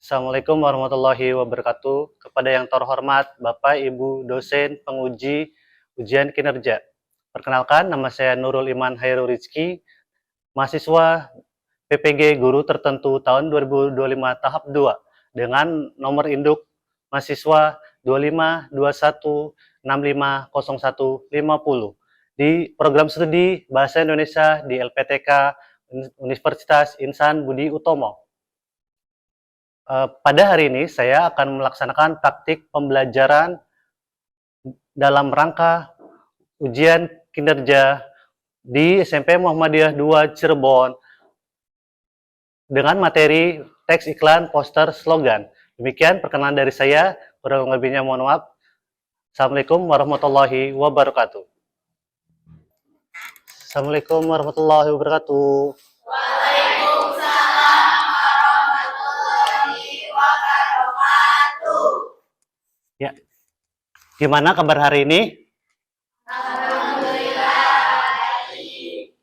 Assalamualaikum warahmatullahi wabarakatuh. Kepada yang terhormat Bapak, Ibu, dosen, penguji, ujian kinerja. Perkenalkan, nama saya Nurul Iman Hairul Rizki, mahasiswa PPG Guru Tertentu tahun 2025 tahap 2 dengan nomor induk mahasiswa 2521650150 di program studi Bahasa Indonesia di LPTK Universitas Insan Budi Utomo. Pada hari ini saya akan melaksanakan praktik pembelajaran dalam rangka ujian kinerja di SMP Muhammadiyah 2 Cirebon dengan materi teks iklan, poster, slogan. Demikian perkenalan dari saya, kurang lebihnya mohon maaf. Assalamualaikum warahmatullahi wabarakatuh. Assalamualaikum warahmatullahi wabarakatuh. Ya, gimana kabar hari ini? Alhamdulillah baik.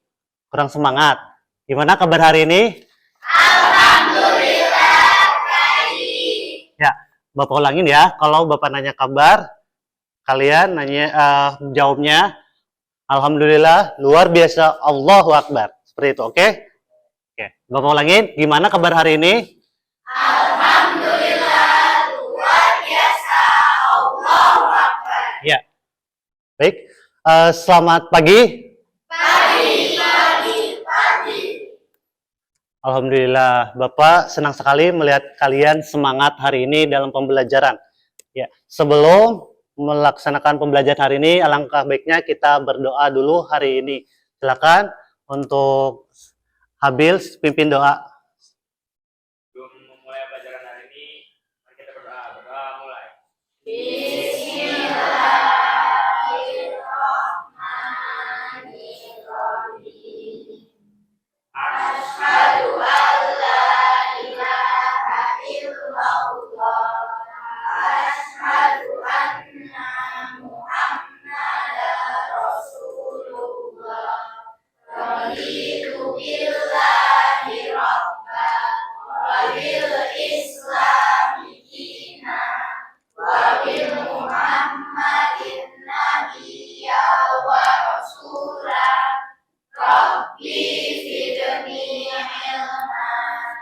Kurang semangat. Gimana kabar hari ini? Alhamdulillah baik. Ya, Bapak ulangin ya. Kalau Bapak nanya kabar, kalian jawabnya Alhamdulillah, luar biasa, Allahu Akbar. Seperti itu, oke? Oke, Bapak ulangin. Gimana kabar hari ini? Alhamdulillah luar biasa, Allahu Akbar. Ya, baik. Selamat pagi. Pagi. Alhamdulillah, Bapak senang sekali melihat kalian semangat hari ini dalam pembelajaran. Ya, sebelum melaksanakan pembelajaran hari ini, alangkah baiknya kita berdoa dulu hari ini. Silakan untuk Habil pimpin doa. Sebelum memulai pelajaran hari ini, mari kita berdoa. Berdoa mulai. Bismillahirrahmanirrahim. Asyhadu an la ilaha illallah. Asyhadu anna Muhammadar Rasulullah. Raditu billahi rabba wa bil islami dina wa bil Muhammadin nabiyya wa rasula. Rabbi zidni ilman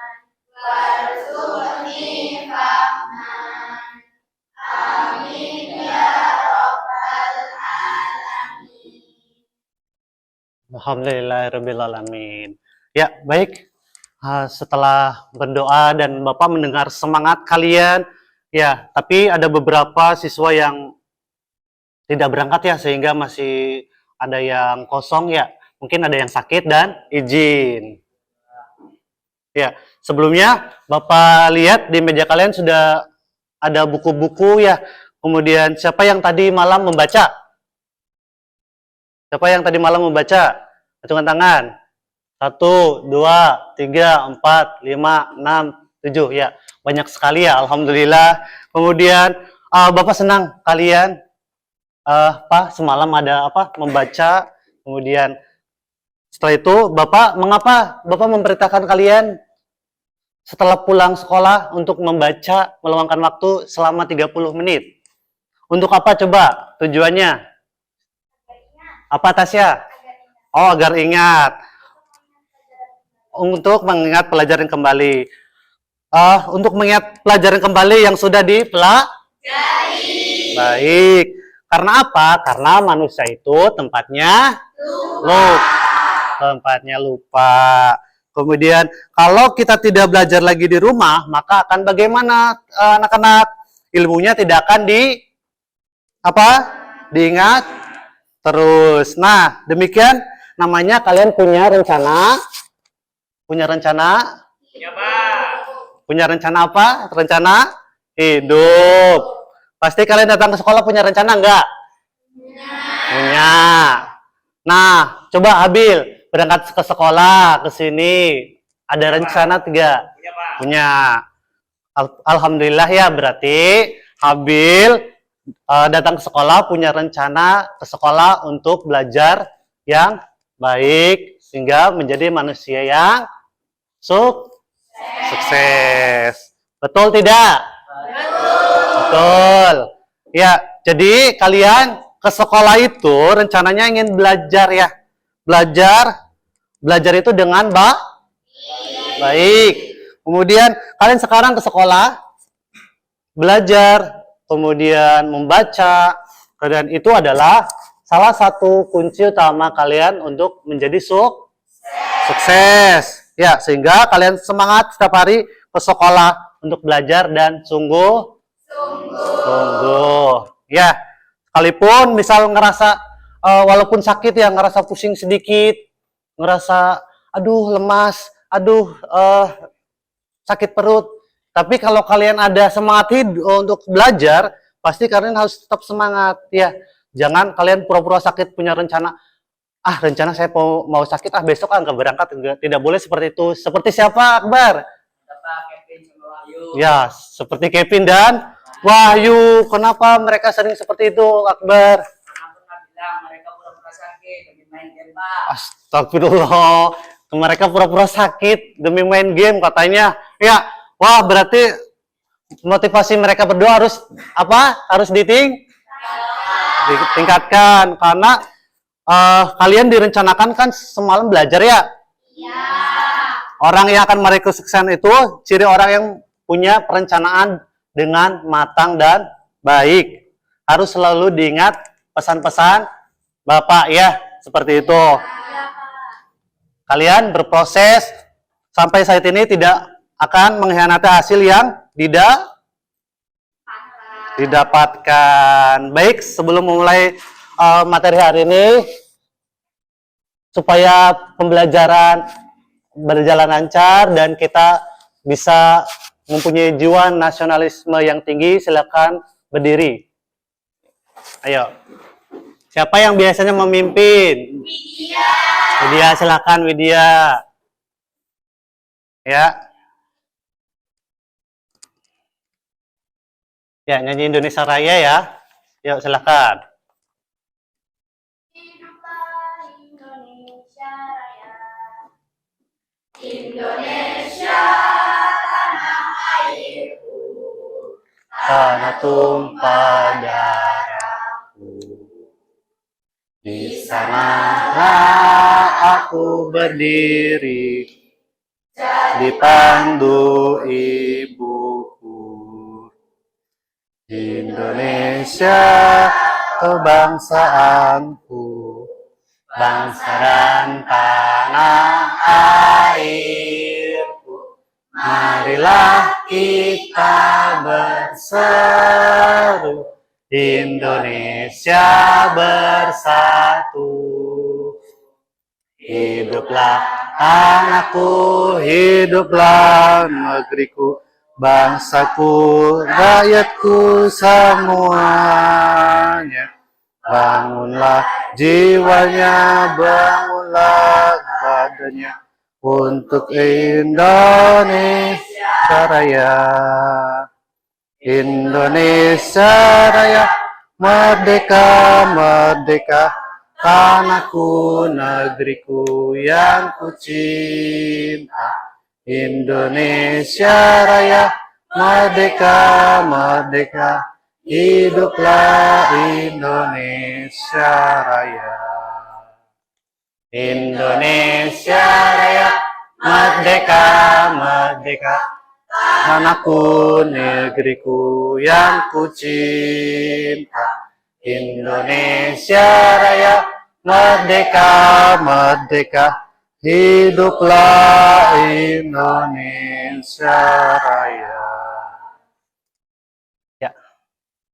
warzuqni fahman. Amin ya rabbal alamin. Alhamdulillahirrahmanirrahim. Ya, baik. Setelah berdoa dan Bapak mendengar semangat kalian, ya, tapi ada beberapa siswa yang tidak berangkat ya, sehingga masih ada yang kosong ya. Mungkin ada yang sakit dan izin. Ya, sebelumnya Bapak lihat di meja kalian sudah ada buku-buku ya. Kemudian siapa yang tadi malam membaca? Siapa yang tadi malam membaca? Acungkan tangan. 1, 2, 3, 4, 5, 6, 7. Ya, banyak sekali ya, alhamdulillah. Kemudian Bapak senang kalian semalam ada membaca. Kemudian setelah itu mengapa Bapak memberitakan kalian setelah pulang sekolah untuk membaca, meluangkan waktu selama 30 menit? Untuk apa coba tujuannya? Apa Tasya? Oh, agar ingat. Untuk mengingat pelajaran kembali. Untuk mengingat pelajaran kembali yang sudah dipelajari. Baik. Karena apa? Karena manusia itu tempatnya lupa. Kemudian kalau kita tidak belajar lagi di rumah, maka akan bagaimana anak-anak? Ilmunya tidak akan diingat terus. Nah, demikian namanya kalian punya rencana. Punya rencana? Ya, Pak. Punya rencana apa? Rencana hidup. Pasti kalian datang ke sekolah punya rencana enggak? Punya. Nah, coba Habil berangkat ke sekolah, ke sini. Ada rencana tidak? Punya, Pak. Punya. Alhamdulillah ya, berarti Habil datang ke sekolah, punya rencana ke sekolah untuk belajar yang baik, sehingga menjadi manusia yang sukses. Betul tidak? Betul. Ya, jadi kalian ke sekolah itu rencananya ingin belajar ya. Belajar itu dengan baik. Kemudian kalian sekarang ke sekolah belajar, kemudian membaca, dan itu adalah salah satu kunci utama kalian untuk menjadi sukses. Ya, sehingga kalian semangat setiap hari ke sekolah untuk belajar dan sungguh. Ya, sekalipun misal ngerasa walaupun sakit ya, ngerasa pusing sedikit, ngerasa aduh lemas, aduh sakit perut. Tapi kalau kalian ada semangat untuk belajar, pasti kalian harus tetap semangat ya. Jangan kalian pura-pura sakit punya rencana. Rencana saya mau sakit besok nggak berangkat. Tidak boleh seperti itu. Seperti siapa, Akbar? Kevin sama Wahyu. Ya, seperti Kevin dan Wahyu. Kenapa mereka sering seperti itu, Akbar? Karena pernah bilang mereka pura-pura sakit demi main game, Pak. Astagfirullah. Mereka pura-pura sakit demi main game katanya. Ya, wah berarti motivasi mereka berdua harus apa? Harus ditingkatkan karena kalian direncanakan kan semalam belajar ya? Iya. Orang yang akan meraih kesuksesan itu ciri orang yang punya perencanaan dengan matang dan baik. Harus selalu diingat pesan-pesan Bapak ya, seperti itu. Kalian berproses sampai saat ini tidak akan mengkhianati hasil yang didapatkan. Baik, sebelum memulai materi hari ini, supaya pembelajaran berjalan lancar dan kita bisa mempunyai jiwa nasionalisme yang tinggi, silakan berdiri. Ayo. Siapa yang biasanya memimpin? Widya, silakan Widya. Ya. Ya, nyanyi Indonesia Raya ya. Yuk, silakan. Hiduplah Indonesia Raya. Indonesia tanah airku. Tanah tumpah darahku. Di sanalah aku berdiri, dipandu ibuku. Indonesia kebangsaanku, bangsa dan tanah airku. Marilah kita berseru, Indonesia bersatu. Hiduplah tanahku, hiduplah negeriku, bangsaku, rakyatku semuanya. Bangunlah jiwanya, bangunlah badannya untuk Indonesia Raya. Indonesia Raya, merdeka, merdeka, tanahku, negeriku yang ku cinta. Indonesia Raya, merdeka, merdeka, hiduplah Indonesia Raya. Indonesia Raya, merdeka, merdeka, tanahku, negeriku yang ku cinta. Indonesia Raya, merdeka, merdeka, hiduplah Indonesia Raya. Ya,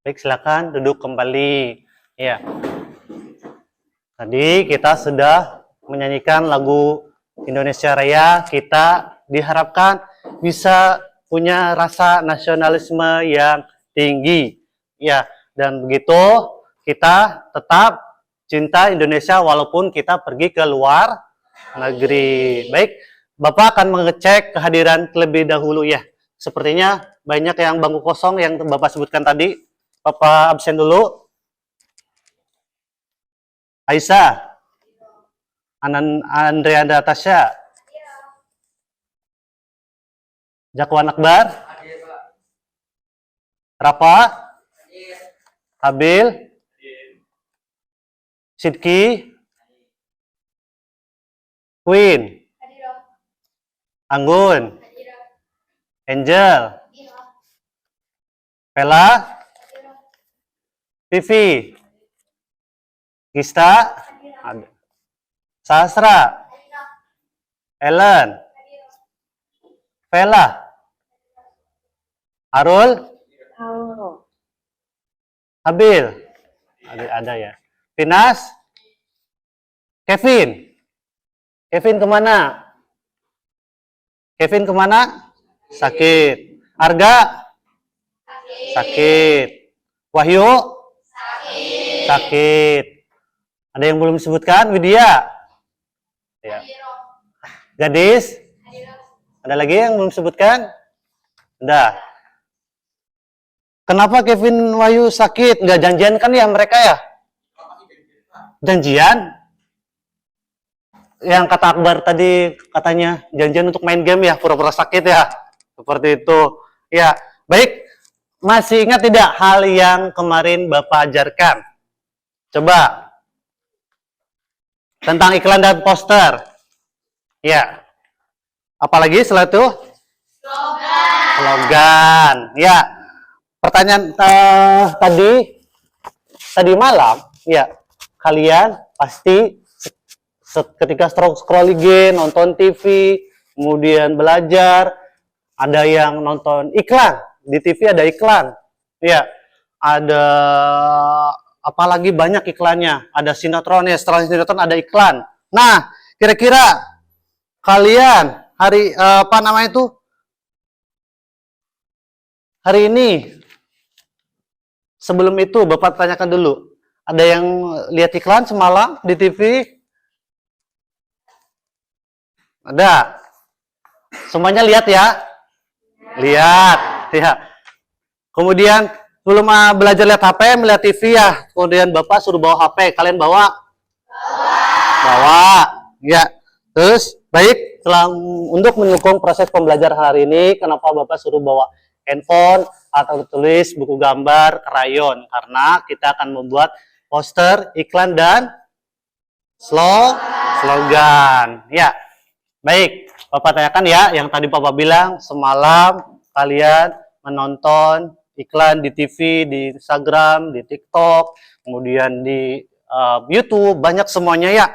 baik, silakan duduk kembali. Ya, tadi kita sudah menyanyikan lagu Indonesia Raya. Kita diharapkan bisa punya rasa nasionalisme yang tinggi. Ya, dan begitu kita tetap cinta Indonesia walaupun kita pergi ke luar negeri. Baik, Bapak akan mengecek kehadiran terlebih dahulu ya. Sepertinya banyak yang bangku kosong yang Bapak sebutkan tadi. Bapak absen dulu. Aisyah, Andrea Tasya, Jakwan Akbar, Rafa, Habil, Sidki, Queen, Hadiroh. Anggun, Hadiroh. Angel, Hadiroh. Vela, Hadiroh. Vivi, Gista, ada. Sastra, Hadiroh. Ellen, Hadiroh. Vela, Arul, Hadiroh. Habil, ada ya. Pinas, Kevin, Kevin kemana? Kevin kemana? Sakit. Arga, sakit. Wahyu, sakit. Ada yang belum disebutkan? Widya, ya. Hadiroh. Gadis, Hadiroh. ada lagi yang belum disebutkan? Udah. Kenapa Kevin Wahyu sakit? Nggak janjian kan ya mereka ya? Janjian? Yang kata Akbar tadi katanya janjian untuk main game ya, pura-pura sakit ya. Seperti itu. Ya, baik. Masih ingat tidak hal yang kemarin Bapak ajarkan? Coba. Tentang iklan dan poster. Ya. Apalagi setelah itu? Slogan. Ya. Pertanyaan tadi malam, ya, kalian pasti ketika scroll IG, nonton TV, kemudian belajar, ada yang nonton iklan, di TV ada iklan, ya, ada apalagi banyak iklannya, ada sinetron ya, setelah sinetron ada iklan. Nah, kira-kira kalian hari ini sebelum itu Bapak tanyakan dulu, ada yang lihat iklan semalam di TV? Ada. Semuanya lihat ya? Lihat. Ya. Kemudian belum belajar lihat HP, melihat TV ya. Kemudian Bapak suruh bawa HP. Kalian bawa? Bawa. Ya. Terus, baik. Untuk mendukung proses pembelajaran hari ini, kenapa Bapak suruh bawa handphone atau tulis buku gambar, krayon? Karena kita akan membuat poster, iklan, dan slogan. Ya. Baik, Bapak tanyakan ya, yang tadi Bapak bilang, semalam kalian menonton iklan di TV, di Instagram, di TikTok, kemudian di YouTube, banyak semuanya ya.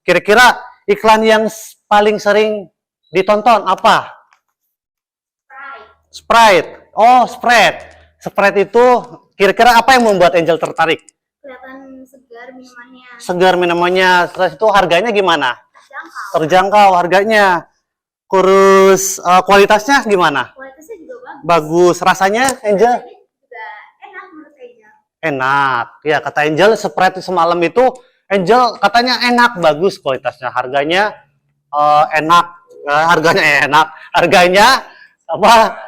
Kira-kira iklan yang paling sering ditonton apa? Sprite. Oh, Sprite. Sprite itu kira-kira apa yang membuat Angel tertarik? Kelihatan segar minumannya. Segar minumannya. Terus itu harganya gimana? Terjangkau. Terjangkau harganya. Terus kualitasnya gimana? Kualitasnya juga bagus. Bagus. Rasanya, Angel? Rasanya juga enak menurut Angel. Enak. Ya, kata Angel, Sprite semalam itu, Angel katanya enak, bagus kualitasnya. Harganya enak. Harganya enak. Harganya apa?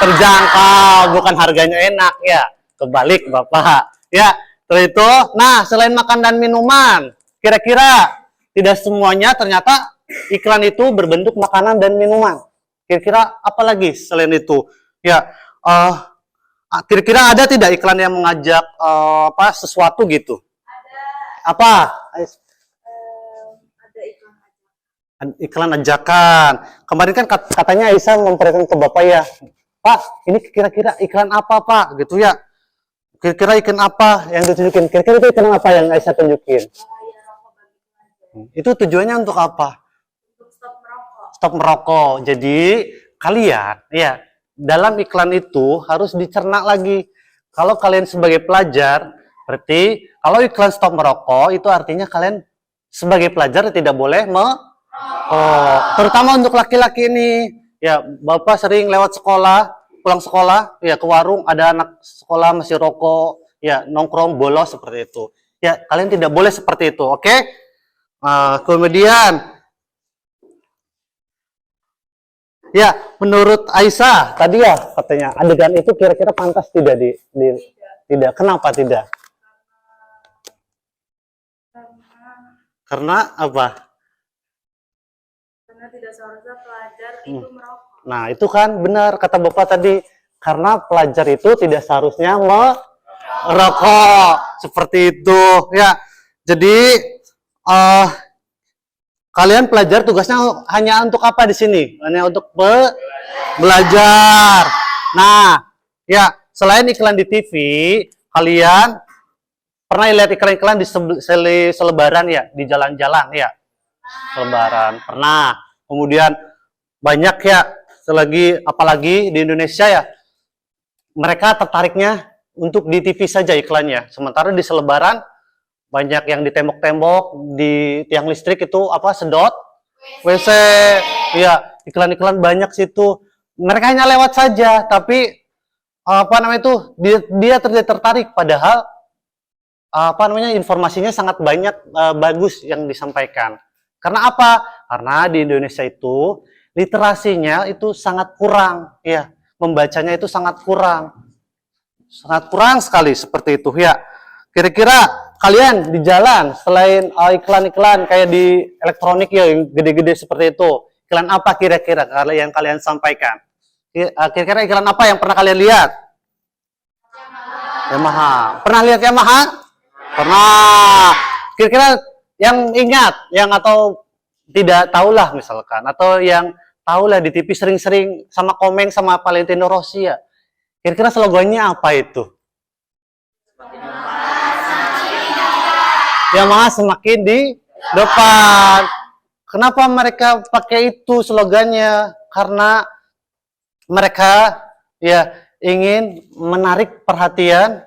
Terjangkau, bukan harganya enak ya. Kebalik Bapak. Ya, setelah itu, nah selain makan dan minuman, kira-kira tidak semuanya ternyata iklan itu berbentuk makanan dan minuman. Kira-kira apa lagi selain itu? Ya, kira-kira ada tidak iklan yang mengajak sesuatu gitu? Ada. Apa? Ada iklan aja. Iklan ajakan. Kemarin kan katanya Aisyah memperlihatkan ke Bapak ya, Pak, ini kira-kira iklan apa Pak? Gitu ya. Kira-kira iklan apa yang ditunjukin? Kira-kira itu iklan apa yang Aisyah tunjukin? Bahaya rokok bagi pelajar. Itu tujuannya untuk apa? Untuk stop merokok. Stop merokok. Jadi kalian ya dalam iklan itu harus dicerna lagi. Kalau kalian sebagai pelajar, berarti kalau iklan stop merokok itu artinya kalian sebagai pelajar tidak boleh terutama untuk laki-laki ini. Ya, Bapak sering lewat sekolah, pulang sekolah, ya ke warung ada anak sekolah masih rokok, ya nongkrong bolos seperti itu. Ya, kalian tidak boleh seperti itu, oke? Kemudian ya, menurut Aisyah tadi ya katanya adegan itu kira-kira pantas tidak tidak. Kenapa tidak? Karena apa? Karena tidak seharusnya pelajar itu merokok. Nah, itu kan benar kata Bapak tadi. Karena pelajar itu tidak seharusnya merokok. Seperti itu. Ya, jadi kalian pelajar tugasnya hanya untuk apa di sini? Hanya untuk belajar. Nah, ya, selain iklan di TV, kalian pernah lihat iklan-iklan di selebaran ya, di jalan-jalan ya? Selebaran. Pernah. Kemudian banyak ya, apalagi di Indonesia ya, mereka tertariknya untuk di TV saja iklannya. Sementara di selebaran banyak yang di tembok-tembok, di tiang listrik itu apa, sedot WC. Ya, iklan-iklan banyak situ. Mereka hanya lewat saja, tapi apa namanya itu dia tertarik, padahal apa namanya informasinya sangat banyak, bagus yang disampaikan. Karena apa? Karena di Indonesia itu literasinya itu sangat kurang, ya, membacanya itu sangat kurang sekali seperti itu ya. Kira-kira kalian di jalan selain iklan-iklan kayak di elektronik ya yang gede-gede seperti itu, iklan apa kira-kira yang kalian sampaikan? Kira-kira iklan apa yang pernah kalian lihat? Yamaha. Pernah lihat Yamaha? Pernah. Kira-kira yang ingat, yang atau tidak tahulah misalkan, atau yang tahulah di TV sering-sering sama Komeng sama Valentino Rossi ya. Kira-kira slogannya apa itu? Yamaha semakin di depan. Kenapa mereka pakai itu slogannya? Karena mereka ya ingin menarik perhatian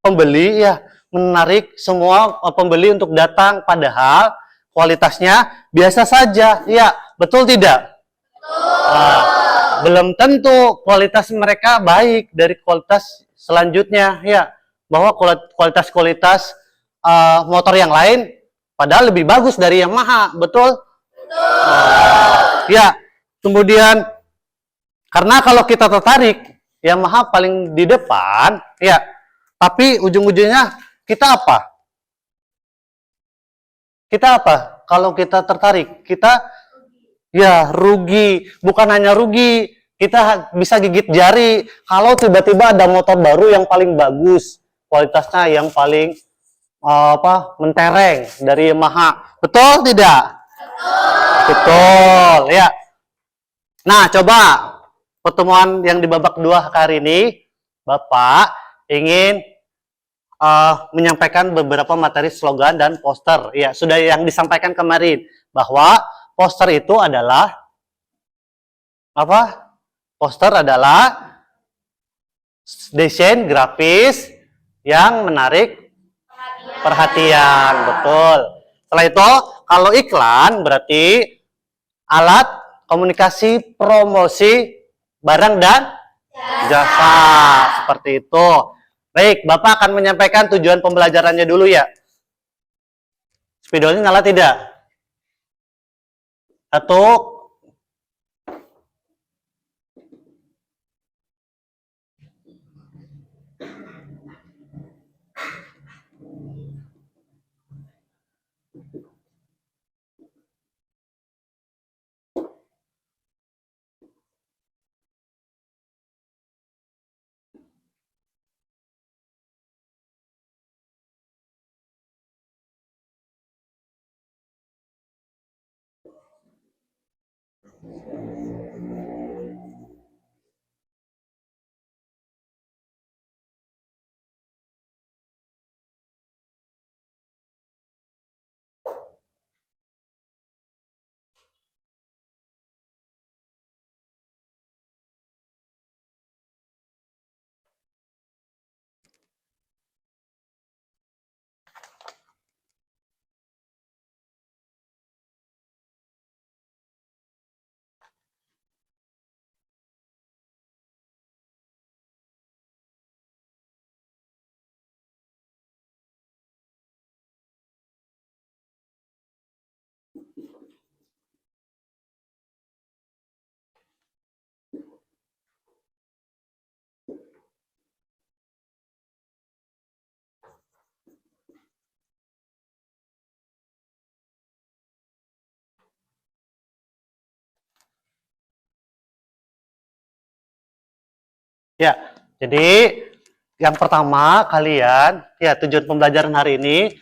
pembeli ya, menarik semua pembeli untuk datang, padahal kualitasnya biasa saja. Ya, betul tidak? Nah, belum tentu kualitas mereka baik dari kualitas selanjutnya ya, bahwa kualitas motor yang lain padahal lebih bagus dari Yamaha, betul? Ya, kemudian karena kalau kita tertarik Yamaha paling di depan ya, tapi ujung-ujungnya kita apa? Kalau kita tertarik, kita ya rugi. Bukan hanya rugi, kita bisa gigit jari kalau tiba-tiba ada motor baru yang paling bagus, kualitasnya yang paling mentereng dari Yamaha. Betul tidak? Betul ya. Nah, coba pertemuan yang di babak 2 hari ini, Bapak ingin menyampaikan beberapa materi slogan dan poster. Ya, sudah yang disampaikan kemarin bahwa poster itu adalah apa? Poster adalah desain grafis yang menarik perhatian, betul. Setelah itu, kalau iklan berarti alat komunikasi promosi barang dan jasa, seperti itu. Baik, Bapak akan menyampaikan tujuan pembelajarannya dulu ya. Spidolnya nyala tidak? Satu. Ya, jadi yang pertama kalian, ya tujuan pembelajaran hari ini,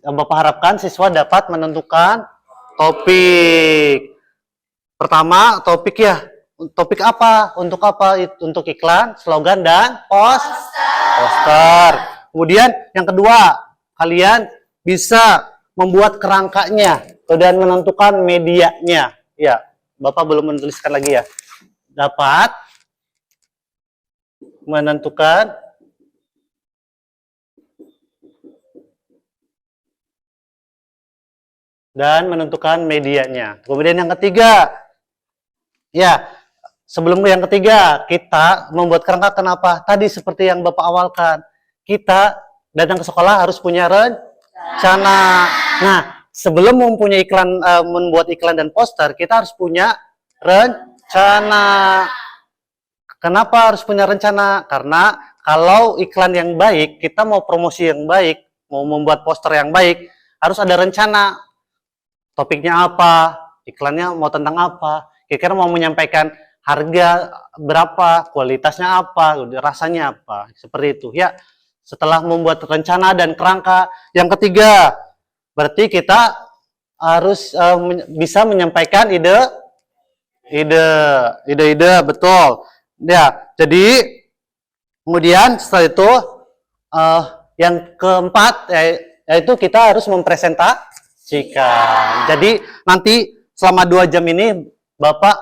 Bapak harapkan siswa dapat menentukan topik. Pertama, topik ya. Topik apa? Untuk apa? Untuk iklan, slogan, dan poster. Kemudian yang kedua, kalian bisa membuat kerangkanya dan menentukan medianya. Ya, Bapak belum menuliskan lagi ya. Dapat menentukan dan menentukan medianya. Kemudian yang ketiga, ya, sebelum yang ketiga, kita membuat kerangka kenapa? Tadi seperti yang Bapak awalkan, kita datang ke sekolah harus punya rencana. Nah, sebelum mempunyai iklan, membuat iklan dan poster, kita harus punya rencana. Kenapa harus punya rencana? Karena kalau iklan yang baik, kita mau promosi yang baik, mau membuat poster yang baik, harus ada rencana. Topiknya apa? Iklannya mau tentang apa? Kira-kira mau menyampaikan harga berapa, kualitasnya apa, rasanya apa, seperti itu. Ya, setelah membuat rencana dan kerangka, yang ketiga, berarti kita harus bisa menyampaikan ide, betul. Ya, jadi kemudian setelah itu yang keempat yaitu kita harus mempresentasikan. Jadi nanti selama 2 jam ini Bapak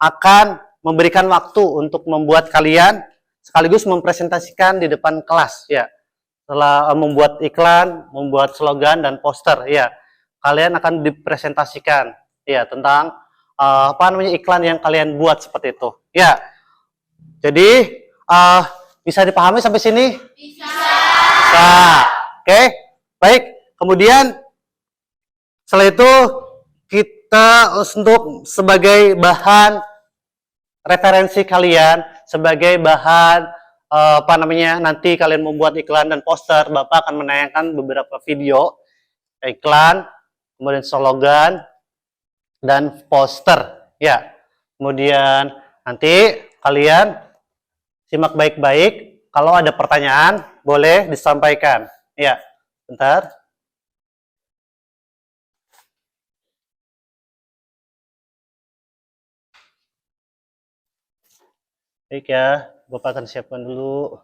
akan memberikan waktu untuk membuat kalian sekaligus mempresentasikan di depan kelas ya. Setelah membuat iklan, membuat slogan dan poster ya. Kalian akan dipresentasikan ya tentang apa namanya iklan yang kalian buat seperti itu. Ya. Jadi bisa dipahami sampai sini? Bisa. Oke. Baik. Kemudian setelah itu kita untuk sebagai bahan referensi kalian, sebagai bahan apa namanya nanti kalian membuat iklan dan poster, Bapak akan menayangkan beberapa video iklan, kemudian slogan dan poster. Ya. Kemudian nanti kalian simak baik-baik. Kalau ada pertanyaan, boleh disampaikan. Ya, bentar. Baik ya, Bapak akan siapkan dulu.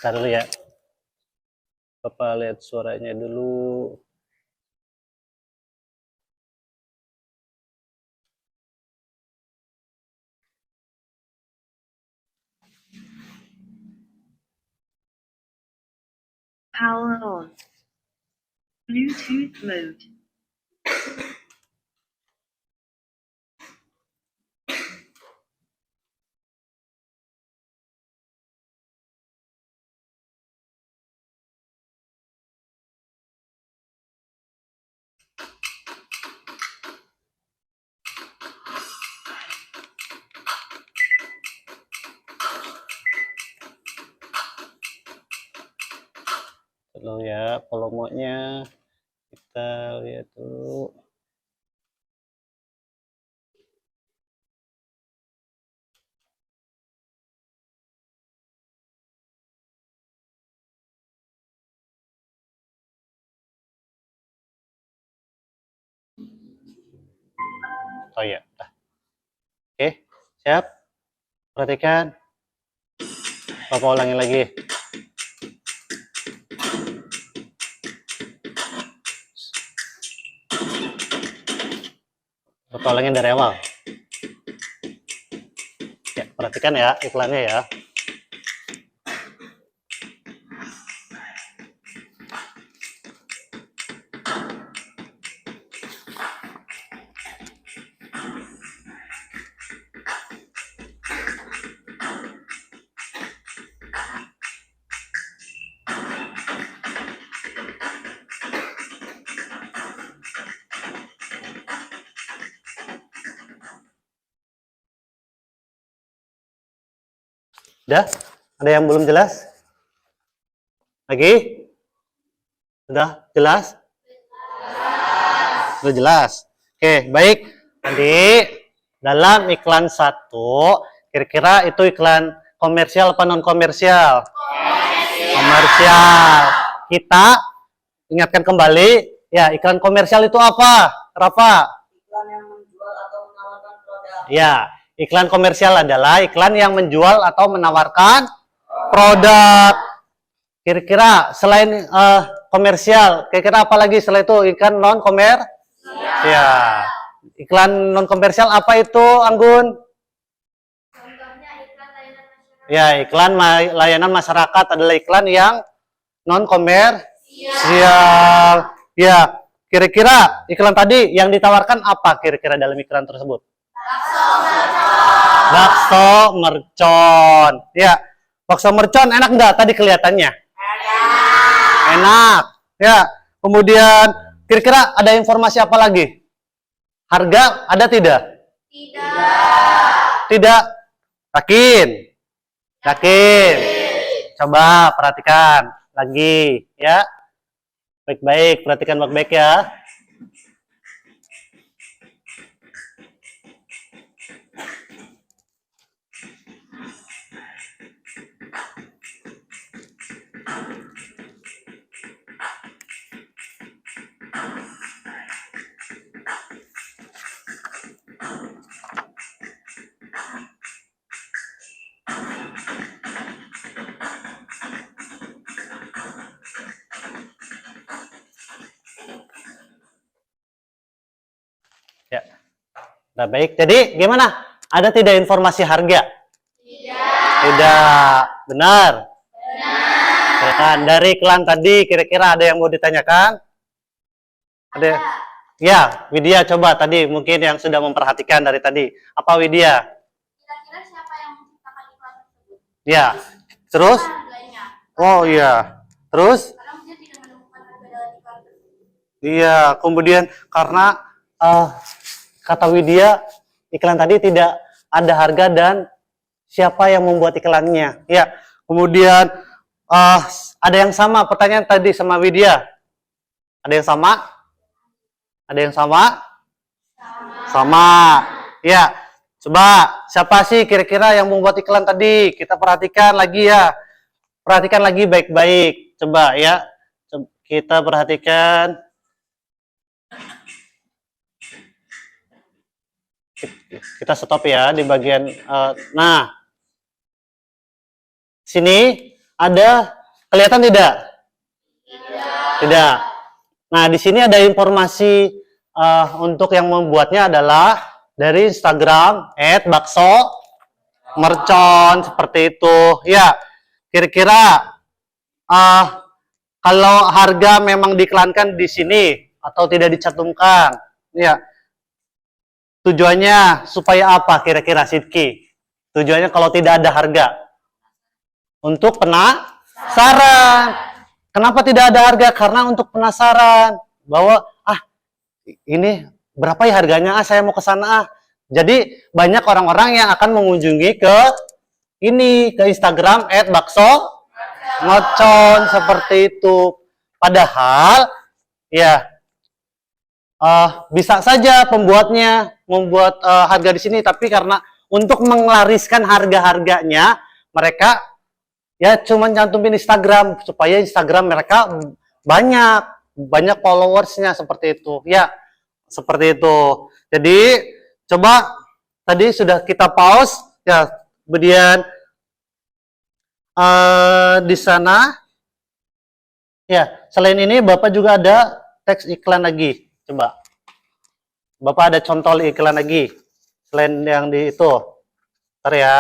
Bentar dulu ya. Bapak lihat suaranya dulu. Power on. Bluetooth mode. Dulu ya, volumenya kita lihat dulu. Oh ya, oke, siap. Perhatikan. Bapak ulangi lagi. Bapak ulangin dari awal. Ya, perhatikan ya iklannya ya. Udah? Ada yang belum jelas? Lagi? Sudah jelas? Sudah jelas. Oke, baik. Nanti dalam iklan satu, kira-kira itu iklan komersial apa non komersial? Komersial. Kita ingatkan kembali, ya iklan komersial itu apa? Rafa? Iklan yang menjual atau menawarkan produk. Ya, iklan komersial adalah iklan yang menjual atau menawarkan produk. Kira-kira selain komersial, kira-kira apa lagi setelah itu iklan non komer? Ya, iklan non komersial apa itu, Anggun? Contohnya iklan layanan masyarakat. Ya, iklan layanan masyarakat adalah iklan yang non komersial. Ya, kira-kira iklan tadi yang ditawarkan apa kira-kira dalam iklan tersebut? Bakso mercon. Ya, bakso mercon enak nggak tadi kelihatannya? Enak. Ya, kemudian kira-kira ada informasi apa lagi? Harga ada tidak? Tidak. Yakin? Yakin. Coba perhatikan lagi ya. Baik-baik, perhatikan baik-baik ya. Ya. Nah, baik. Jadi gimana? Ada tidak informasi harga? Tidak. Benar? Ya kan? Dari iklan tadi kira-kira ada yang mau ditanyakan? Ada? Ya, Widya coba tadi mungkin yang sudah memperhatikan dari tadi. Apa Widya? Kira-kira siapa yang menciptakan iklan tersebut? Ya. Terus? Harganya. Oh iya. Terus? Karena dia tidak menemukan harga dalam iklan tersebut. Iya, kemudian karena kata Widya, iklan tadi tidak ada harga dan siapa yang membuat iklannya. Ya, kemudian ada yang sama pertanyaan tadi sama Widya. Ada yang sama? Ada yang sama? Sama. Ya, coba siapa sih kira-kira yang membuat iklan tadi? Kita perhatikan lagi ya. Perhatikan lagi baik-baik. Coba ya. Kita perhatikan. Kita stop ya di bagian nah sini ada kelihatan tidak? Tidak. Nah di sini ada informasi untuk yang membuatnya adalah dari Instagram @bakso_mercon seperti itu. Ya, kira-kira kalau harga memang diiklankan di sini atau tidak dicantumkan, ya. Tujuannya supaya apa kira-kira Sidki? Tujuannya kalau tidak ada harga? Untuk penasaran. Kenapa tidak ada harga? Karena untuk penasaran. Bahwa, ini berapa ya harganya? Saya mau ke sana. Jadi, banyak orang-orang yang akan mengunjungi ke Instagram @bakso_mercon seperti itu. Padahal, ya, bisa saja pembuatnya membuat harga di sini, tapi karena untuk menglariskan harga-harganya, mereka ya cuma cantumin Instagram supaya Instagram mereka banyak followersnya seperti itu. Ya, seperti itu. Jadi coba tadi sudah kita pause ya, kemudian di sana ya selain ini Bapak juga ada teks iklan lagi. Coba. Bapak ada contoh iklan lagi selain yang di itu. Ntar ya.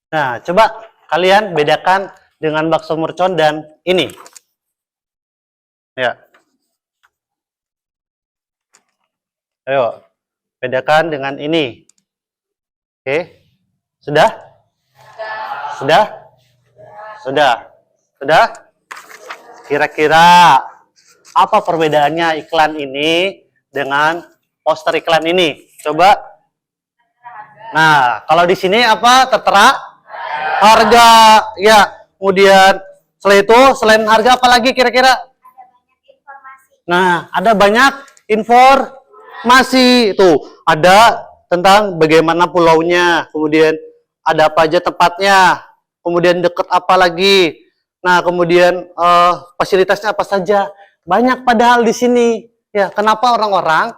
Nah, coba kalian bedakan dengan bakso mercon dan ini. Ya. Ayo, bedakan dengan ini. Oke. Sudah? Sudah? Sudah. Sudah? Kira-kira apa perbedaannya iklan ini dengan poster iklan ini? Coba. Nah, kalau di sini apa? Tertera harga. Ya. Kemudian setelah itu, selain harga apa lagi kira-kira? Nah, ada banyak informasi. Tuh, ada tentang bagaimana pulaunya, kemudian ada apa aja tempatnya, kemudian deket apa lagi. Nah, kemudian fasilitasnya apa saja. Banyak padahal di sini. Ya, kenapa orang-orang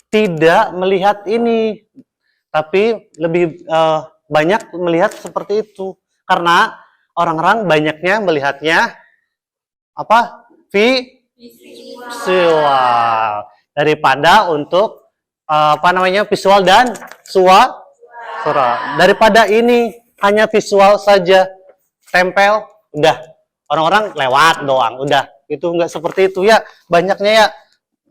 tidak melihat ini, tapi lebih banyak melihat seperti itu? Karena orang-orang banyaknya melihatnya apa? Visual daripada untuk apa namanya visual dan suara. Daripada ini hanya visual saja tempel udah orang-orang lewat doang udah itu nggak seperti itu ya banyaknya ya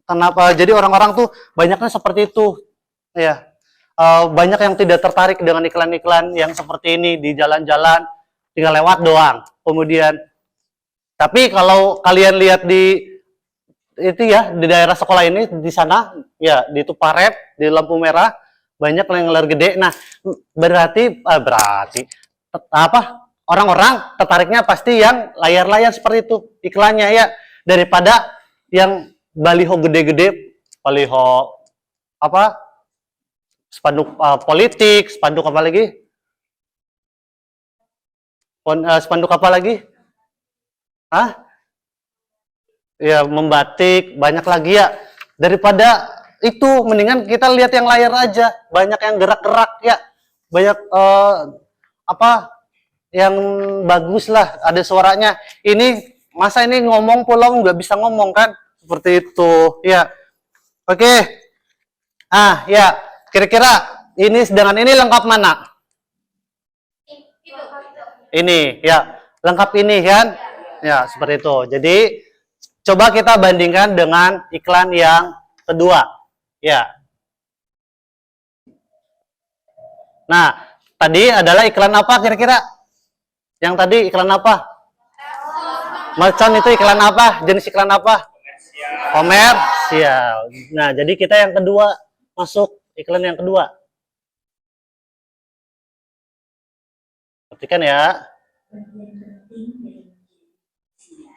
kenapa jadi orang-orang tuh banyaknya seperti itu ya. Banyak yang tidak tertarik dengan iklan-iklan yang seperti ini di jalan-jalan tinggal lewat doang. Kemudian tapi kalau kalian lihat di itu ya di daerah sekolah ini di sana ya di Tuparet di lampu merah banyak layar gede. Nah berarti apa orang-orang tertariknya pasti yang layar-layar seperti itu iklannya ya daripada yang baliho gede-gede baliho apa spanduk politik spanduk apa lagi spanduk apa lagi ya membatik banyak lagi ya daripada itu mendingan kita lihat yang layar aja banyak yang gerak-gerak ya banyak apa yang bagus lah ada suaranya ini masa ini ngomong pulau nggak bisa ngomong kan seperti itu ya oke ya kira-kira ini dengan ini lengkap mana ini ya lengkap ini kan ya seperti itu jadi coba kita bandingkan dengan iklan yang kedua ya nah tadi adalah iklan apa kira-kira yang tadi iklan apa mercon itu iklan apa jenis iklan apa komersial nah jadi kita yang kedua masuk iklan yang kedua perhatikan ya Bagian penting dari menjadi manusia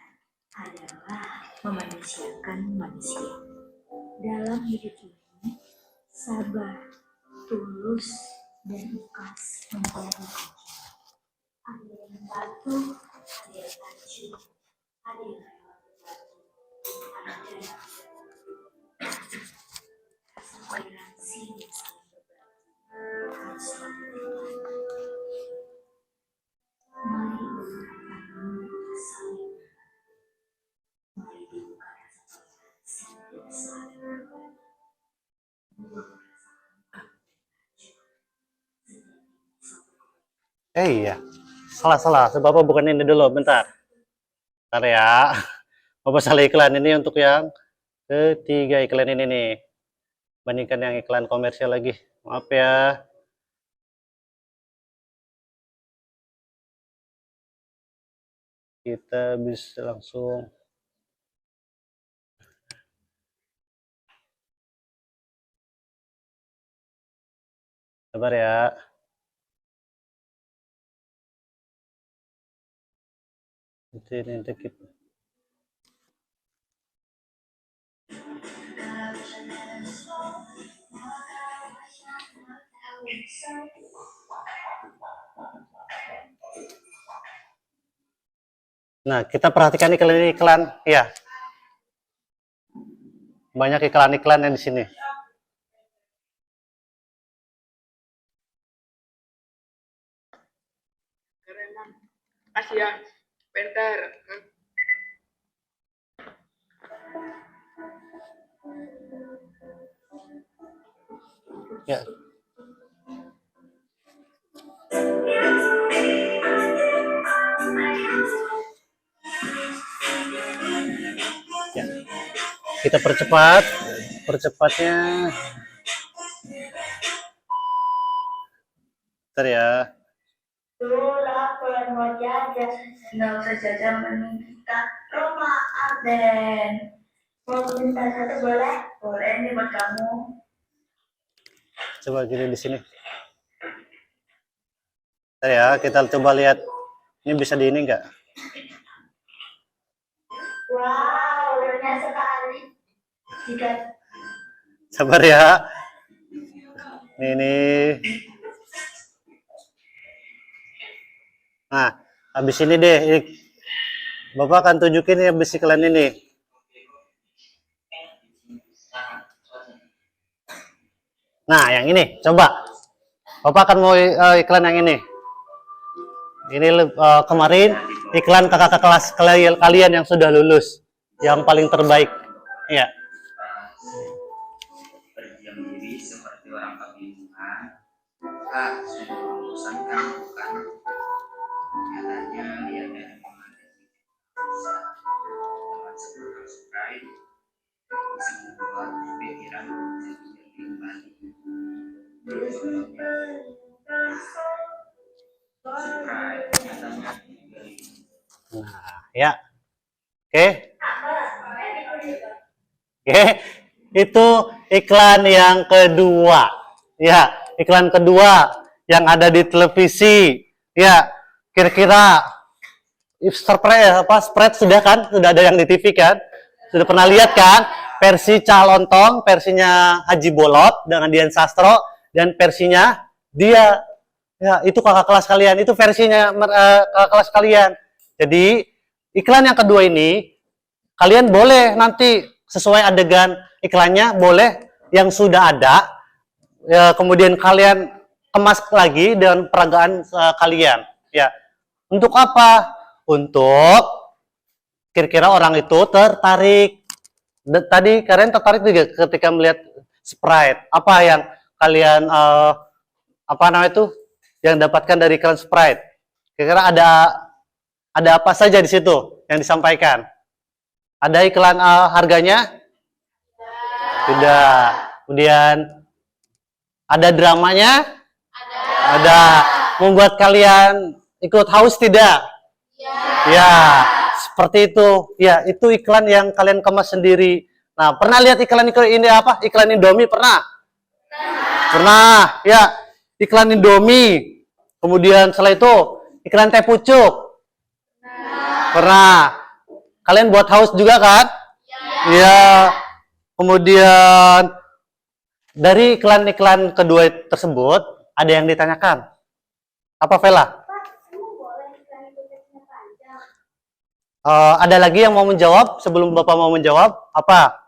adalah memanusiakan manusia. Dalam hidup ini, sabar, tulus, dan ikhlas menjadi kunci. Ada yang patuh, ada yang acuh, ada yang rela berbatu, ada yang toleransi yang saling berbagi harus selalu dilakukan. Mari berkata saling mari dibuka rasa toleransi dan saling berbagi. iya salah sebab bukan ini dulu bentar ya Bapak salah iklan ini untuk yang ketiga iklan ini nih bandingkan yang iklan komersial lagi maaf ya kita bisa langsung sabar ya nanti kita nah kita perhatikan iklan ya Banyak iklan-iklan yang di sini. Kasih ya, bentar. Ya. Ya. Kita percepatnya. Bentar ya. Dulu lapar mau jajan, nggak usah jajan mending kita rumah Aden. Mau minta satu boleh? Boleh nih buat kamu. Coba gini di sini. Bentar ya, kita coba lihat. Ini bisa di ini enggak? Wow, luarnya sekali. Jika Sabar ya. Ini. Nah, habis ini deh. Bapak akan tunjukin ya habis iklan ini. Nah, yang ini. Coba. Bapak akan mau iklan yang ini. Ini kemarin iklan kakak kelas kalian yang sudah lulus. Yang paling terbaik. Iya. Berdiam diri seperti orang kebingungan. Sudah lulusan kamu bukan? Nyatanya lihat dari mana bisa teman subscribe bisa membuat pikiran jadi kembali. Subscribe nyatanya dari Nah, ya. Oke. Oke. Itu iklan yang kedua. Ya, iklan kedua yang ada di televisi. Ya, kira-kira spread sudah kan? Sudah ada yang di TV kan? Sudah pernah lihat kan? Versi Calontong, versinya Haji Bolot dengan Dian Sastro, dan versinya dia. Ya, itu kakak kelas kalian. Itu versinya kakak kelas kalian. Jadi, iklan yang kedua ini, kalian boleh nanti sesuai adegan iklannya, boleh yang sudah ada, ya, kemudian kalian kemas lagi dengan peragaan kalian. Ya, untuk apa? Untuk kira-kira orang itu tertarik. Tadi kalian tertarik juga ketika melihat Sprite. Apa yang kalian apa namanya itu yang dapatkan dari iklan Sprite? Kira-kira ada apa saja di situ yang disampaikan? Ada iklan harganya? Tidak. Kemudian ada dramanya? Ada. Membuat kalian ikut haus tidak? Ya, seperti itu. Ya, itu iklan yang kalian kemas sendiri. Nah, pernah lihat iklan ini apa? Iklan Indomie pernah? Pernah. Ya, iklan Indomie. Kemudian setelah itu iklan teh pucuk. Pernah. Kalian buat haus juga kan? Ya. Kemudian dari iklan-iklan kedua tersebut ada yang ditanyakan. Apa Vela? Ada lagi yang mau menjawab sebelum Bapak mau menjawab? Apa?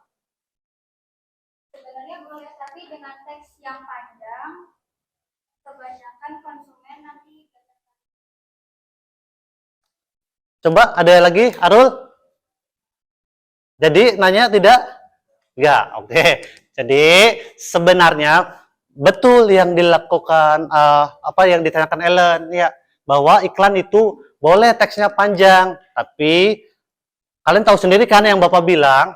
Sebenarnya boleh, tapi dengan teks yang panjang, kebanyakan konsumen nanti. Coba ada lagi, Arul? Jadi nanya tidak? Ya, oke. Jadi sebenarnya betul yang dilakukan apa yang ditanyakan Ellen ya, bahwa iklan itu boleh teksnya panjang, tapi kalian tahu sendiri kan yang Bapak bilang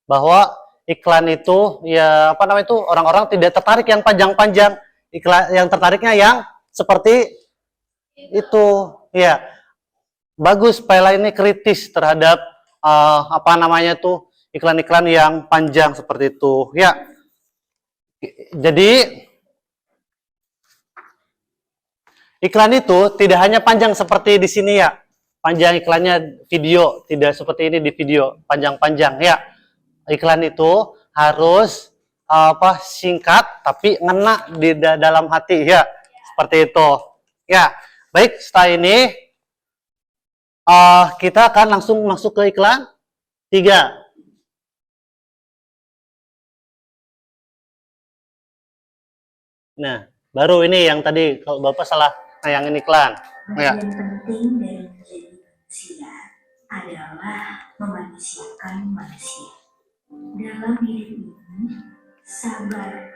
bahwa iklan itu ya apa namanya itu orang-orang tidak tertarik yang panjang-panjang, iklan yang tertariknya yang seperti itu ya. Bagus Pela ini kritis terhadap apa namanya tuh iklan-iklan yang panjang seperti itu ya. Jadi iklan itu tidak hanya panjang seperti di sini ya. Panjang iklannya video, tidak seperti ini di video panjang-panjang ya. Iklan itu harus apa singkat tapi ngena di dalam hati ya. Seperti itu. Ya. Baik, setelah ini kita akan langsung masuk ke iklan 3. Nah, baru ini yang tadi kalau Bapak salah nayangin iklan. Ya. Bagian penting dari menjadi manusia adalah memanusiakan manusia. Dalam hidup ini, sabar,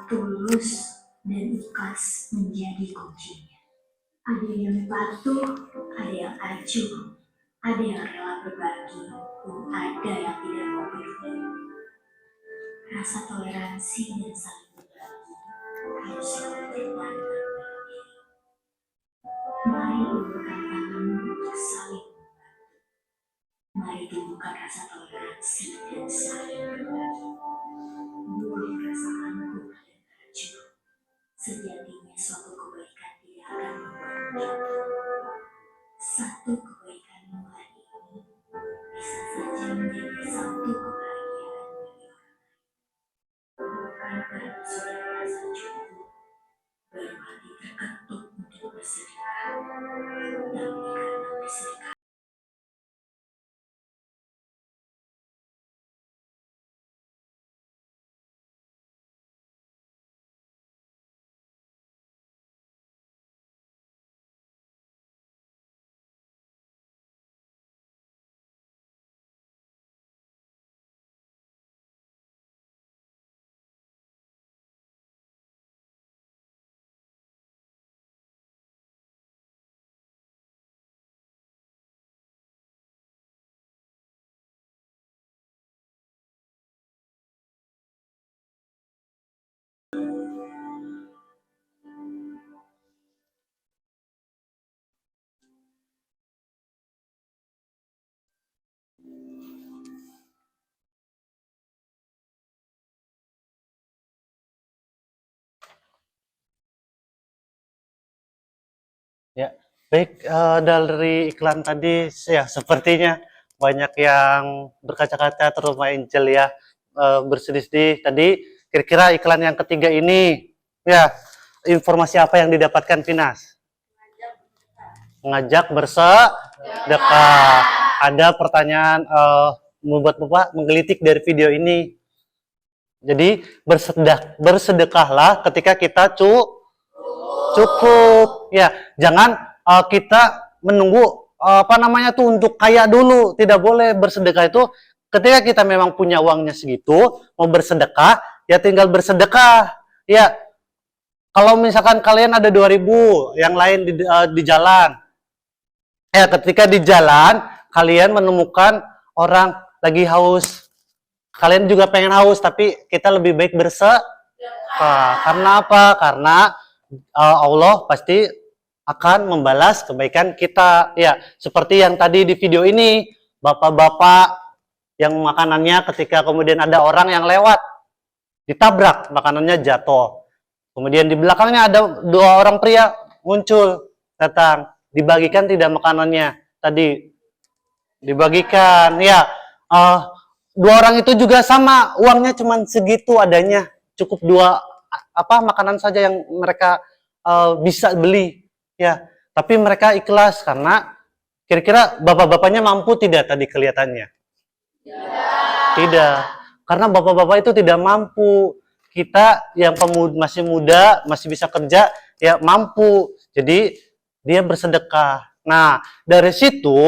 tulus, dan ikhlas menjadi kuncinya. Ada yang patuh, ada yang acuh, ada yang rela berbagi, ada yang tidak mau peduli. Rasa toleransi dan saling berbagi harus selalu tertanam dalam diri. Mari ulurkan tanganmu untuk saling membantu. Mari tumbuhkan rasa toleransi dan saling berbagi. Buang rasa angkuh dan acuh. Sejatinya suatu kebaikan tidak akan membuatmu jatuh. Satu kebaikanmu hari ini bisa saja menjadi satu kebahagiaan bagi orang lain. Bukan karena sudah merasa cukup, baru hati terketuk untuk bersedekah, tapi karena bersedekah. Ya, baik dari iklan tadi ya sepertinya banyak yang berkaca-kaca terutama Angel ya bersedih-sedih tadi. Kira-kira iklan yang ketiga ini ya informasi apa yang didapatkan Pinas? Mengajak bersedekah. Ada pertanyaan membuat Bapak menggelitik dari video ini. Jadi bersedekahlah ketika kita cukup ya, jangan kita menunggu apa namanya tuh untuk kaya dulu. Tidak boleh. Bersedekah itu ketika kita memang punya uangnya segitu, mau bersedekah ya tinggal bersedekah ya. Kalau misalkan kalian ada 2.000, yang lain di jalan ya, ketika di jalan kalian menemukan orang lagi haus, kalian juga pengen haus, tapi kita lebih baik bersedekah. Karena apa? Karena Allah pasti akan membalas kebaikan kita. Ya, seperti yang tadi di video ini, bapak-bapak yang makanannya ketika kemudian ada orang yang lewat, ditabrak, makanannya jatuh. Kemudian di belakangnya ada 2 orang pria muncul, datang, dibagikan tidak makanannya tadi, dibagikan. Ya, 2 orang itu juga sama, uangnya cuma segitu adanya, cukup 2 makanan saja yang mereka bisa beli ya, tapi mereka ikhlas. Karena kira-kira bapak-bapaknya mampu tidak tadi kelihatannya? Tidak, karena bapak-bapak itu tidak mampu. Kita yang masih muda, masih bisa kerja ya mampu, jadi dia bersedekah. Nah, dari situ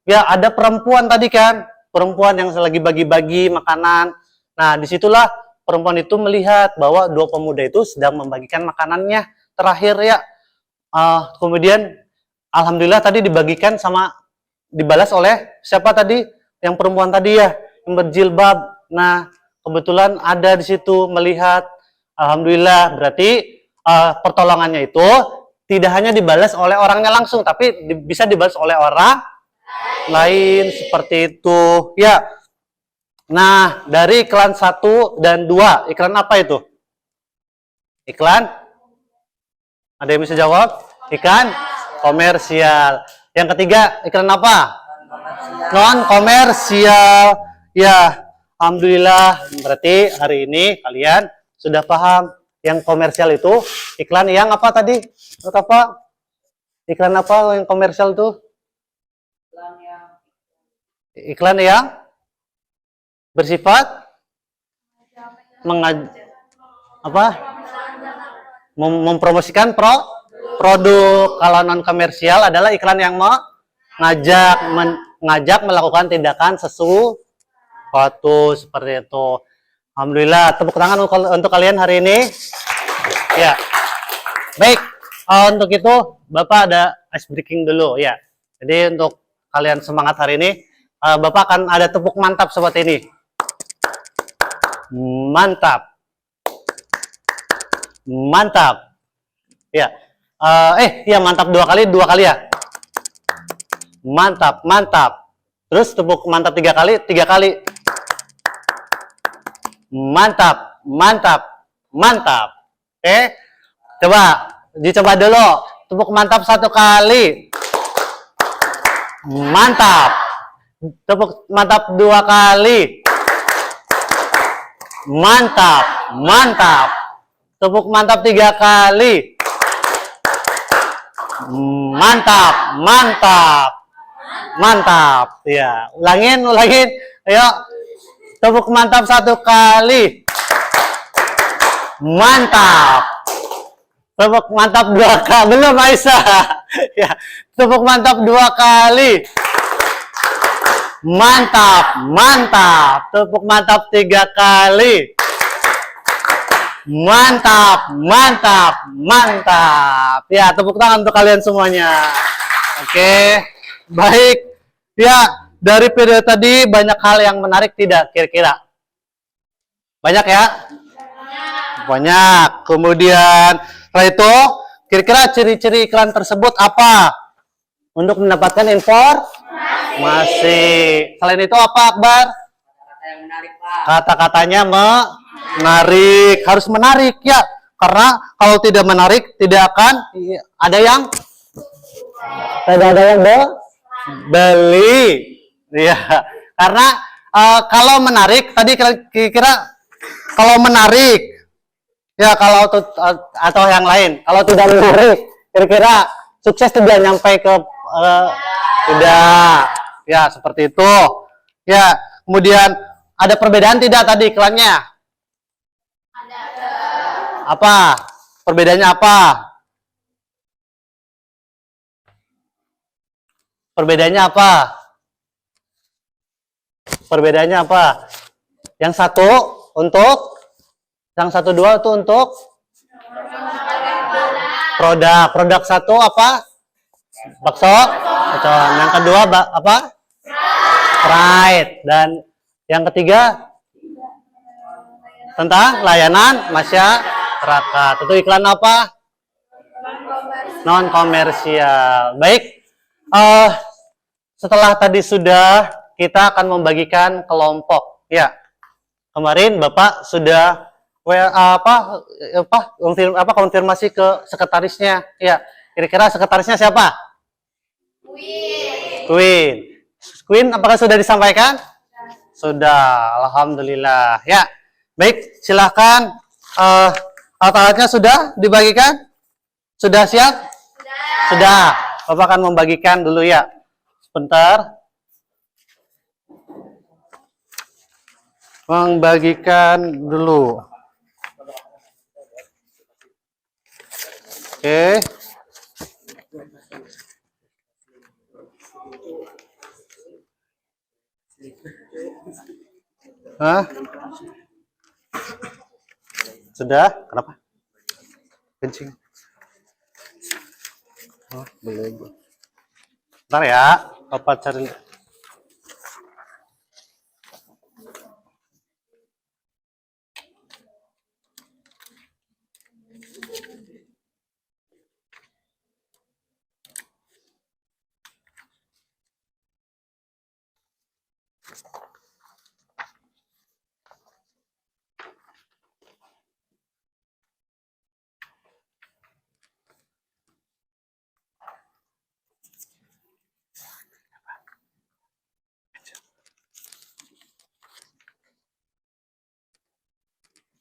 ya ada perempuan tadi kan, perempuan yang lagi bagi-bagi makanan. Nah, disitulah perempuan itu melihat bahwa 2 pemuda itu sedang membagikan makanannya terakhir ya. Kemudian alhamdulillah tadi dibagikan sama dibalas oleh siapa tadi? Yang perempuan tadi ya, yang berjilbab. Nah, kebetulan ada di situ melihat, alhamdulillah. Berarti pertolongannya itu tidak hanya dibalas oleh orangnya langsung, tapi bisa dibalas oleh orang lain seperti itu ya. Nah, dari iklan 1 dan 2, iklan apa itu? Iklan? Ada yang bisa jawab? Iklan komersial. Yang ketiga, iklan apa? Non komersial. Ya, alhamdulillah. Berarti hari ini kalian sudah paham. Yang komersial itu iklan yang apa tadi? Apa? Iklan apa yang komersial itu? Iklan yang bersifat mempromosikan produk. Kalau non komersial adalah iklan yang mengajak melakukan tindakan sesuatu seperti itu. Alhamdulillah, tepuk tangan untuk kalian hari ini. Ya, baik. Untuk itu Bapak ada ice breaking dulu ya. Jadi untuk kalian semangat hari ini, Bapak akan ada tepuk mantap seperti ini. Mantap. Mantap. Ya. Ya mantap dua kali ya. Mantap, mantap. Terus tepuk mantap 3 kali. Mantap, mantap, mantap. Oke. Dicoba dulu. Tepuk mantap 1 kali. Mantap. Tepuk mantap 2 kali. Mantap, mantap. Tepuk mantap 3 kali. Mantap, mantap. Mantap. Ya, ulangin. Ayo. Tepuk mantap 1 kali. Mantap. Tepuk mantap 2 kali. Belum Aisyah. Ya. Tepuk mantap 2 kali. Mantap, mantap. Tepuk mantap 3 kali. Mantap, mantap, mantap. Ya, tepuk tangan untuk kalian semuanya. Oke, baik. Ya, dari video tadi banyak hal yang menarik tidak kira-kira? Banyak ya? Banyak. Kemudian, setelah itu, kira-kira ciri-ciri iklan tersebut apa? Untuk mendapatkan informasi. Selain itu apa, Akbar? Kata-katanya menarik. Harus menarik ya. Karena kalau tidak menarik, tidak akan ada yang beli. Ya. Karena kalau menarik, tadi kira-kira kalau menarik, ya kalau atau yang lain. Kalau tidak menarik, kira-kira sukses tidak nyampe ke tidak. Ya, seperti itu. Ya, kemudian ada perbedaan tidak tadi iklannya? Apa? Perbedaannya apa? Perbedaannya apa? Perbedaannya apa? Yang satu untuk, yang satu dua itu untuk produk. Produk satu apa? Bakso. Yang kedua apa? Sprite. Dan yang ketiga tentang layanan masyarakat. Itu iklan apa? Non komersial. Baik. Setelah tadi sudah, kita akan membagikan kelompok. Ya. Kemarin Bapak sudah konfirmasi ke sekretarisnya. Ya. Kira-kira sekretarisnya siapa? Queen, apakah sudah disampaikan? Sudah, alhamdulillah. Ya, baik, silahkan. Alat-alatnya sudah dibagikan? Sudah siap? Sudah. Bapak akan membagikan dulu ya. Sebentar. Membagikan dulu. Oke. Hah? Sudah? Kenapa? Kencing. Oh, belum. Bentar ya, Bapak cari.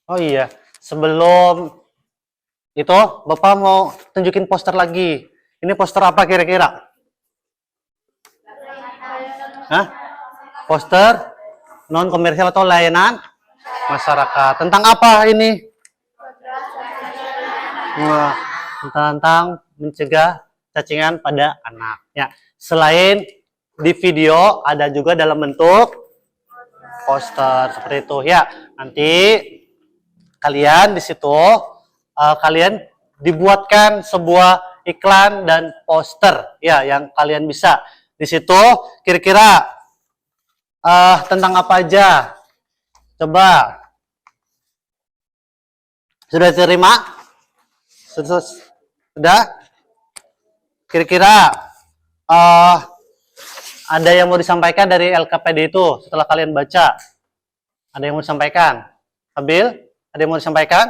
Oh iya, sebelum itu Bapak mau tunjukin poster lagi. Ini poster apa kira-kira? Hah? Poster non komersial atau layanan masyarakat. Tentang apa ini? Nah, tentang mencegah cacingan pada anak. Ya, selain di video ada juga dalam bentuk poster seperti itu. Ya, nanti kalian di situ kalian dibuatkan sebuah iklan dan poster ya yang kalian bisa di situ kira-kira tentang apa aja? Coba. Sudah terima? Sudah? Kira-kira ada yang mau disampaikan dari LKPD itu setelah kalian baca? Ada yang mau disampaikan? Abil? Ada yang mau disampaikan?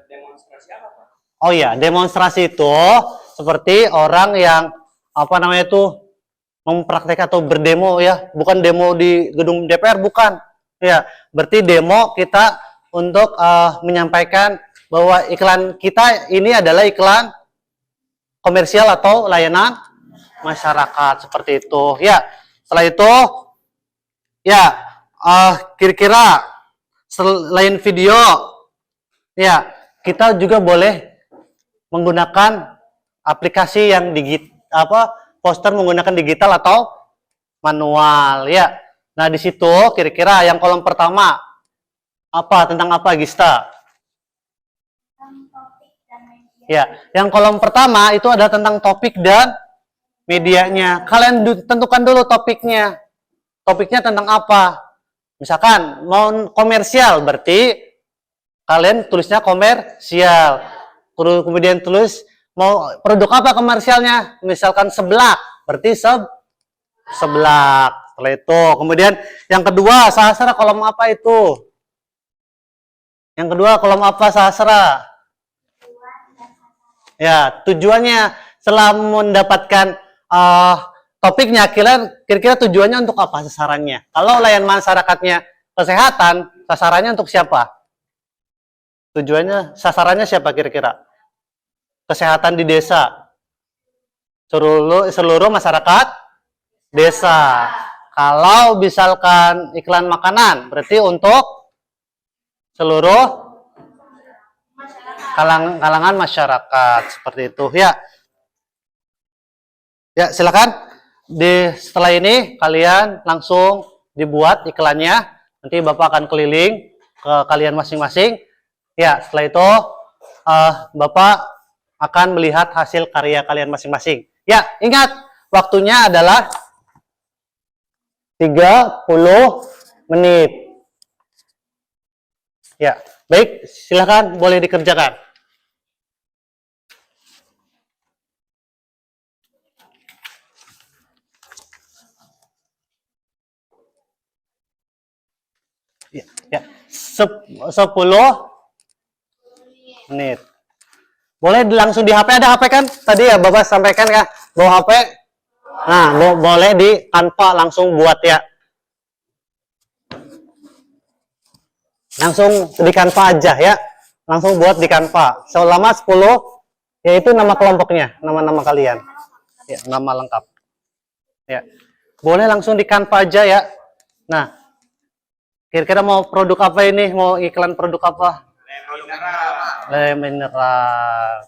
Demonstrasi apa, Pak? Oh iya, demonstrasi itu seperti orang yang apa namanya itu mempraktek atau berdemo ya, bukan demo di gedung DPR, bukan. Ya, berarti demo kita untuk menyampaikan bahwa iklan kita ini adalah iklan komersial atau layanan masyarakat seperti itu. Ya, setelah itu ya kira-kira selain video ya kita juga boleh menggunakan aplikasi yang poster menggunakan digital atau manual ya. Nah, di situ kira-kira yang kolom pertama tentang apa, Gista? Topik dan media. Ya, yang kolom pertama itu ada tentang topik dan medianya. Kalian tentukan dulu topiknya. Topiknya tentang apa? Misalkan mau komersial, berarti kalian tulisnya komersial. Kemudian tulis mau produk apa komersialnya? Misalkan seblak, berarti seblak. Setelah itu, kemudian yang kedua, sastra kolom apa itu? Yang kedua kolom apa, sastra? Ya, tujuannya setelah mendapatkan topiknya, kira-kira tujuannya untuk apa sasarannya? Kalau layanan masyarakatnya kesehatan, sasarannya untuk siapa? Tujuannya, sasarannya siapa kira-kira? Kesehatan di desa. Seluruh masyarakat desa. Kalau misalkan iklan makanan, berarti untuk seluruh kalangan masyarakat seperti itu ya. Ya, silakan. Setelah ini kalian langsung dibuat iklannya. Nanti Bapak akan keliling ke kalian masing-masing. Ya, setelah itu Bapak akan melihat hasil karya kalian masing-masing. Ya, ingat waktunya adalah 30 menit. Ya, baik, silakan boleh dikerjakan. Ya, 10 menit. Boleh langsung di HP, ada HP kan? Tadi ya Bapak sampaikan ya, bawa HP. Nah, boleh di Canva langsung buat ya. Langsung di Canva aja ya. Langsung buat di Canva. Selama 10, yaitu nama kelompoknya, nama-nama kalian. Ya, nama lengkap. Ya. Boleh langsung di Canva aja ya. Nah, kira-kira mau produk apa ini? Mau iklan produk apa? Le mineral.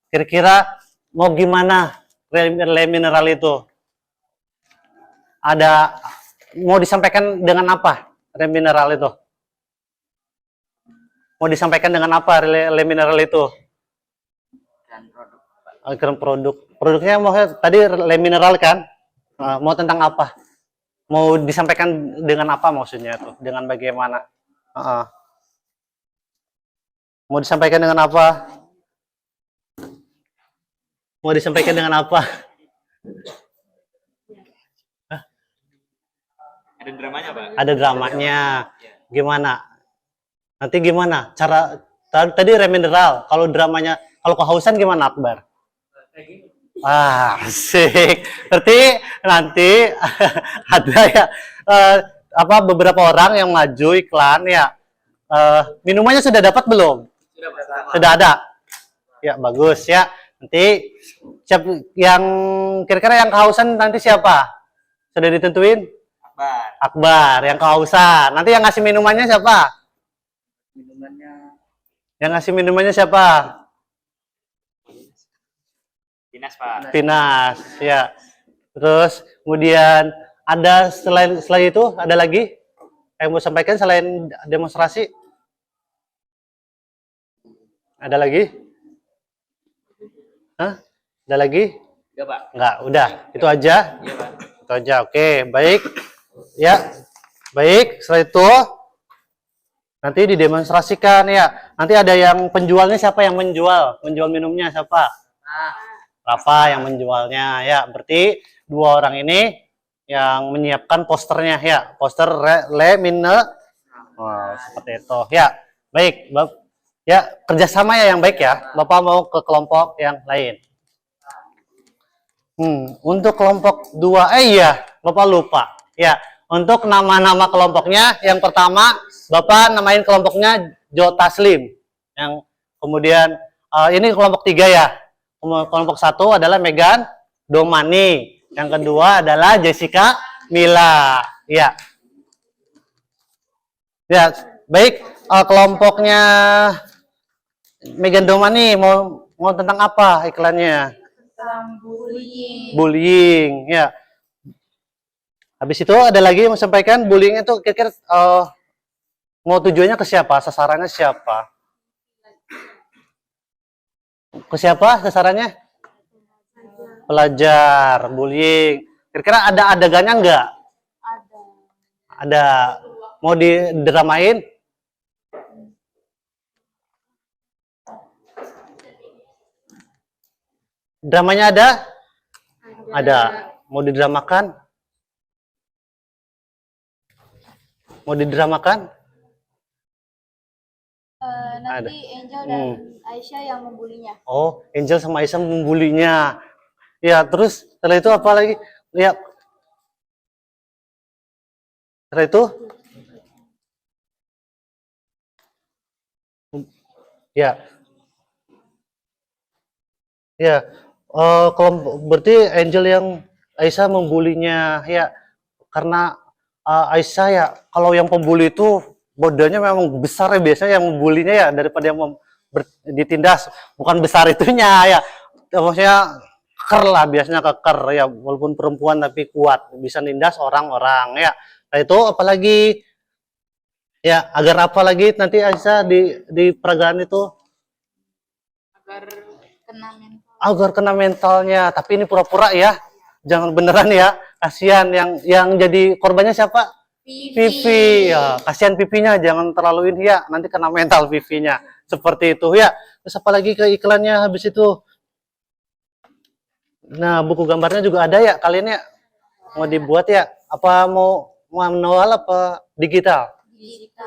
Kira-kira mau gimana le mineral itu? Mau disampaikan dengan apa le mineral itu? Mau disampaikan dengan apa le mineral itu? Iklan produk. Produknya mau tadi le mineral kan? Mau tentang apa? Mau disampaikan dengan apa maksudnya itu? Dengan bagaimana? Mau disampaikan dengan apa? Mau disampaikan dengan apa? Ada dramanya, Pak. Ada dramanya. Gimana? Nanti gimana? Cara tadi remineral. Kalau dramanya, kalau kehausan gimana, Akbar? Asik. Berarti nanti ada ya beberapa orang yang maju iklan ya. Minumannya sudah dapat belum? Sudah ada. Ya, bagus ya. Nanti yang kira-kira yang kehausan nanti siapa? Sudah ditentuin? Akbar yang kehausan. Nanti yang ngasih minumannya siapa? Yang ngasih minumannya siapa? Pinas, Pak. Pinas, ya. Terus kemudian ada selain itu ada lagi yang mau sampaikan selain demonstrasi? Ada lagi? Hah? Ada lagi? Enggak, Pak. Enggak, udah. Itu aja. Iya, Pak. Itu aja. Oke, baik. Ya. Baik, setelah itu nanti didemonstrasikan ya. Nanti ada yang penjualnya, siapa yang menjual? Menjual minumnya siapa? Rafa yang menjualnya ya. Berarti dua orang ini yang menyiapkan posternya ya. Poster le mine. Oh, seperti itu. Ya. Baik, ya, kerjasama ya yang baik ya. Bapak mau ke kelompok yang lain. Untuk kelompok 2, iya, Bapak lupa. Ya, untuk nama-nama kelompoknya, yang pertama, Bapak namain kelompoknya Jo Taslim. Yang kemudian, ini kelompok 3 ya. Kelompok 1 adalah Megan Domani. Yang kedua adalah Jessica Mila. Ya. Ya, baik. Kelompoknya Megan Domani mau tentang apa iklannya? Bullying, ya. Habis itu ada lagi yang mau sampaikan bullying itu kira-kira mau tujuannya ke siapa? Sasarannya siapa? Ke siapa sasarannya? Pelajar, bullying. Kira-kira ada adegannya enggak? Ada. Mau didramain? Dramanya ada? Ada. Mau didramakan? Mau didramakan? Nanti Angel dan Aisyah yang membulinya. Oh, Angel sama Aisyah membulinya. Ya, terus setelah itu apa lagi? Ya. Setelah itu? Ya. Ya. Kalau berarti Angel yang Aisyah membulinya ya karena Aisyah ya kalau yang pembuli itu bodohnya memang besar ya biasanya yang membulinya ya daripada yang ditindas, bukan besar itunya ya, maksudnya keker lah biasanya, keker ya, walaupun perempuan tapi kuat bisa nindas orang-orang ya. Nah itu apalagi ya, agar apa lagi nanti Aisyah di peragaan itu agar kena mentalnya, tapi ini pura-pura ya, jangan beneran ya, kasihan yang jadi korbannya siapa? Vivi ya, kasihan Vivinya, jangan terlalu ini ya, nanti kena mental Vivinya, seperti itu ya. Terus apalagi ke iklannya habis itu? Nah, buku gambarnya juga ada ya kalian ya, mau dibuat ya? Apa mau manual apa digital?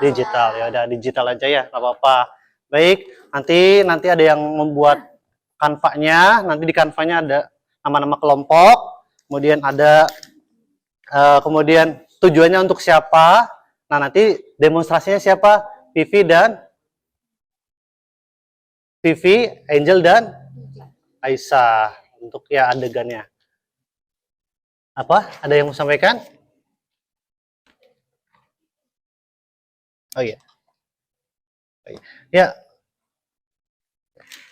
Digital ya, udah digital aja ya, nggak apa-apa. Baik, nanti ada yang membuat kanvanya, nanti di kanvanya ada nama-nama kelompok, kemudian ada kemudian tujuannya untuk siapa. Nah, nanti demonstrasinya siapa? Vivi, Angel dan Aisyah untuk ya adegannya. Apa? Ada yang mau sampaikan? Oh iya. Ya.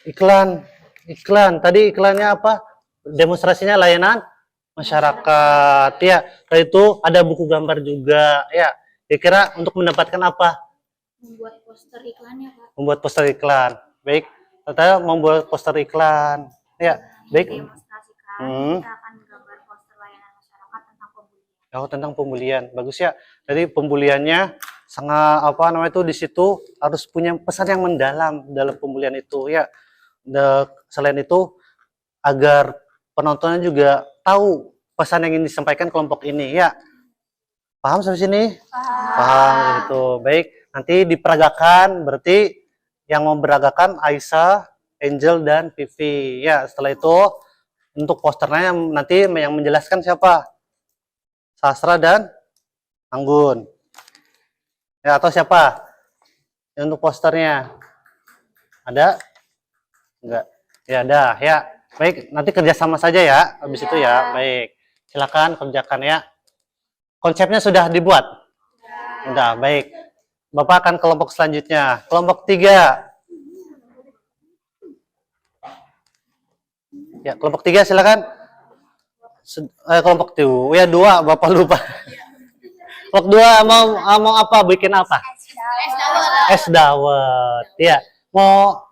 Iklan. Tadi iklannya apa? Demonstrasinya layanan masyarakat ya. Setelah itu ada buku gambar juga ya. Kira-kira untuk mendapatkan apa? Membuat poster iklannya, Pak. Membuat poster iklan. Baik. Kita membuat poster iklan. Ya, baik. Demonstrasikan, kita akan menggambar poster layanan masyarakat tentang pembulian. Oh, tentang pembulian. Bagus ya. Jadi pembuliannya sangat apa namanya itu di situ harus punya pesan yang mendalam dalam pembulian itu ya. Selain itu agar penontonnya juga tahu pesan yang ingin disampaikan kelompok ini ya. Paham sampai sini? Paham itu. Baik, nanti diperagakan berarti yang memperagakan Aisyah, Angel dan Vivi ya. Setelah itu untuk posternya nanti yang menjelaskan siapa? Sastra dan Anggun. Ya, atau siapa? Untuk posternya ada? Enggak. Ya, ada ya. Baik, nanti kerjasama saja ya. Habis itu ya. Baik. Silakan kerjakan ya. Konsepnya sudah dibuat? Sudah, baik. Bapak akan kelompok selanjutnya. Kelompok 3. Ya, kelompok 3 silakan. Kelompok 2, ya 2, Bapak lupa. Kelompok 2 mau apa? Bikin apa? Es dawet. Ya, mau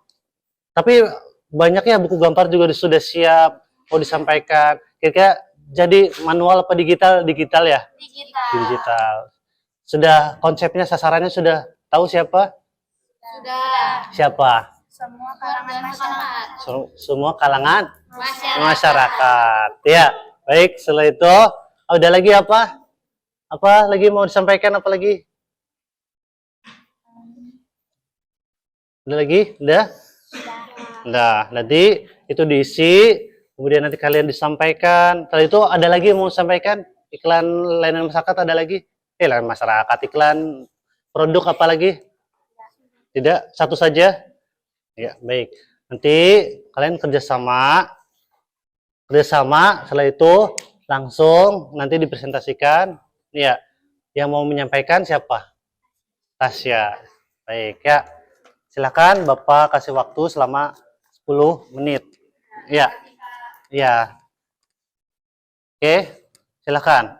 tapi banyak ya buku gambar juga sudah siap mau disampaikan. Kira-kira jadi manual apa digital? Digital ya? Digital. Sudah konsepnya, sasarannya sudah tahu siapa? Sudah. Siapa? Semua kalangan masyarakat. Semua kalangan masyarakat. Ya, baik. Setelah itu, ada lagi apa? Apa lagi mau disampaikan? Apa lagi? Udah lagi? Udah? Nah, nanti itu diisi, kemudian nanti kalian disampaikan. Setelah itu ada lagi yang mau disampaikan? Iklan layanan masyarakat ada lagi? Layanan masyarakat, iklan produk apa lagi? Tidak? Satu saja? Ya, baik. Nanti kalian kerjasama, setelah itu langsung nanti dipresentasikan. Ya, yang mau menyampaikan siapa? Tasya. Baik, ya. Silakan Bapak kasih waktu selama 10 menit. Ya. Ya. Oke, silakan.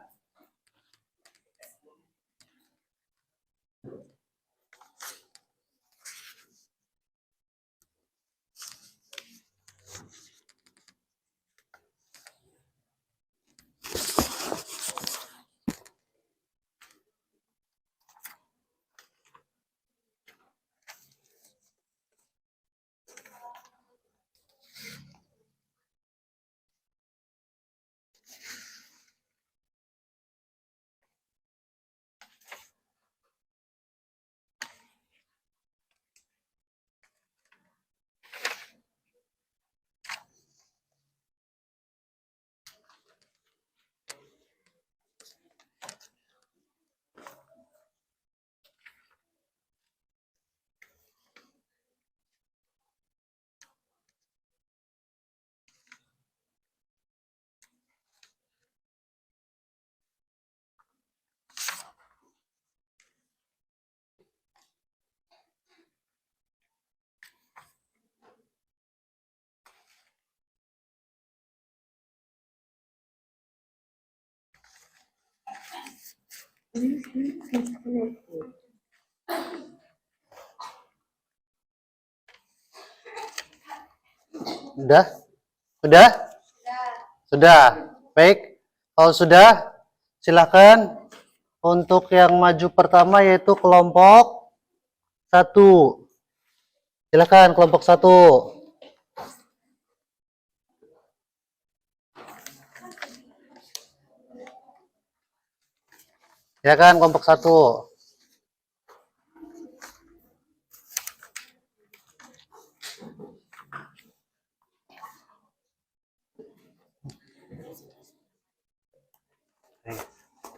Sudah? Sudah? Sudah. Baik. Kalau sudah, silakan untuk yang maju pertama yaitu kelompok 1. Silakan kelompok 1. Silakan kelompok 1.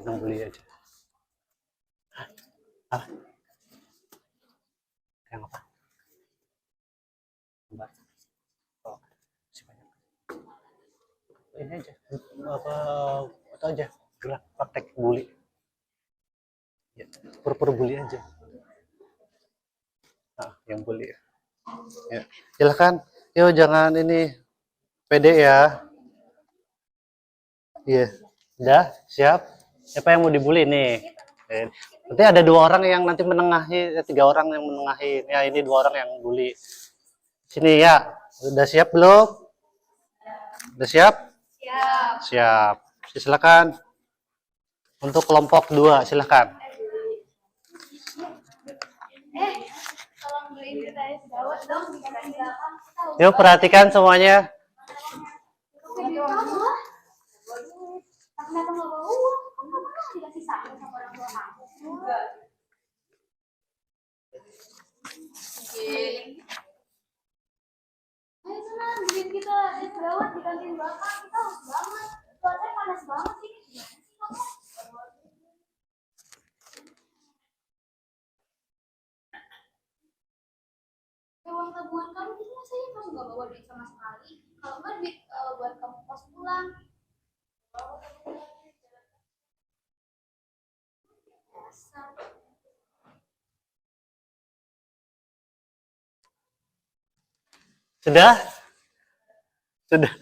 Tenang beli aja. Ah. Yang apa? Mbak. Oh, masih banyak. Ini aja. Apa itu aja. Gerak praktek bully. Ya, pura-pura bully aja. Nah, yang bully. Ya. Silakan. Yo, jangan ini pede ya. Iya. Udah, siap. Siapa yang mau dibully nih? Nanti ada 2 orang yang nanti menengahi, 3 orang yang menengahi. Ya, ini 2 orang yang bully. Sini ya. Udah siap belum? Udah siap? Siap. Siap. Silakan. Untuk kelompok 2, silakan. Tolong beliin kita es dawet dong di kantin. Yuk, perhatikan semuanya. Kenapa nggak bawa uang? Kamu dikasih saku sama orang tua kamu. Ayo senang, beliin kita es dawet di kantin bapak. Kita haus banget. Cuacanya panas banget ini. Gimana sih kamu? Uang tabungan kamu itu masa ya kamu nggak bawa duit sama sekali? Kalau nggak duit buat kamu pas pulang. Dasar. Sudah? Sudah.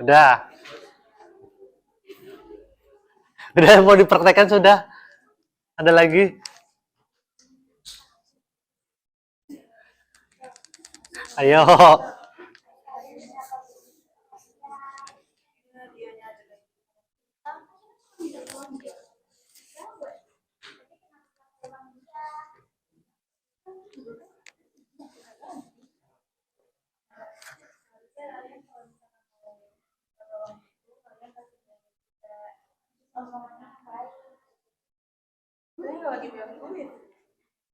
Udah. Udah mau dipraktekkan sudah. Ada lagi? Ayo.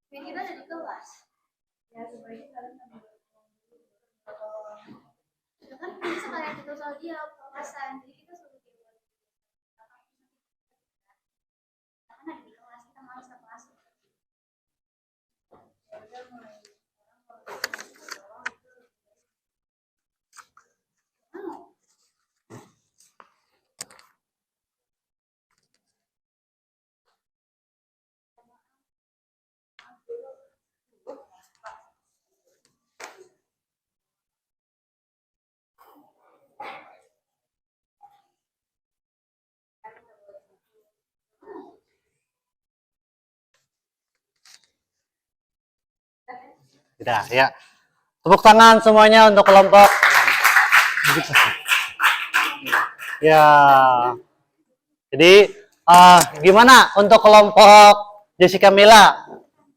Ini kita ada di kelas. Ya, sebaiknya kalian ambil ya kan bisa kalian kita soal dia papasan, jadi kita suruh dia buat karena di kelas kita malas ke kelas. Udah, ya. Tepuk tangan semuanya untuk kelompok. Ya. Jadi, gimana untuk kelompok Jessica Mila?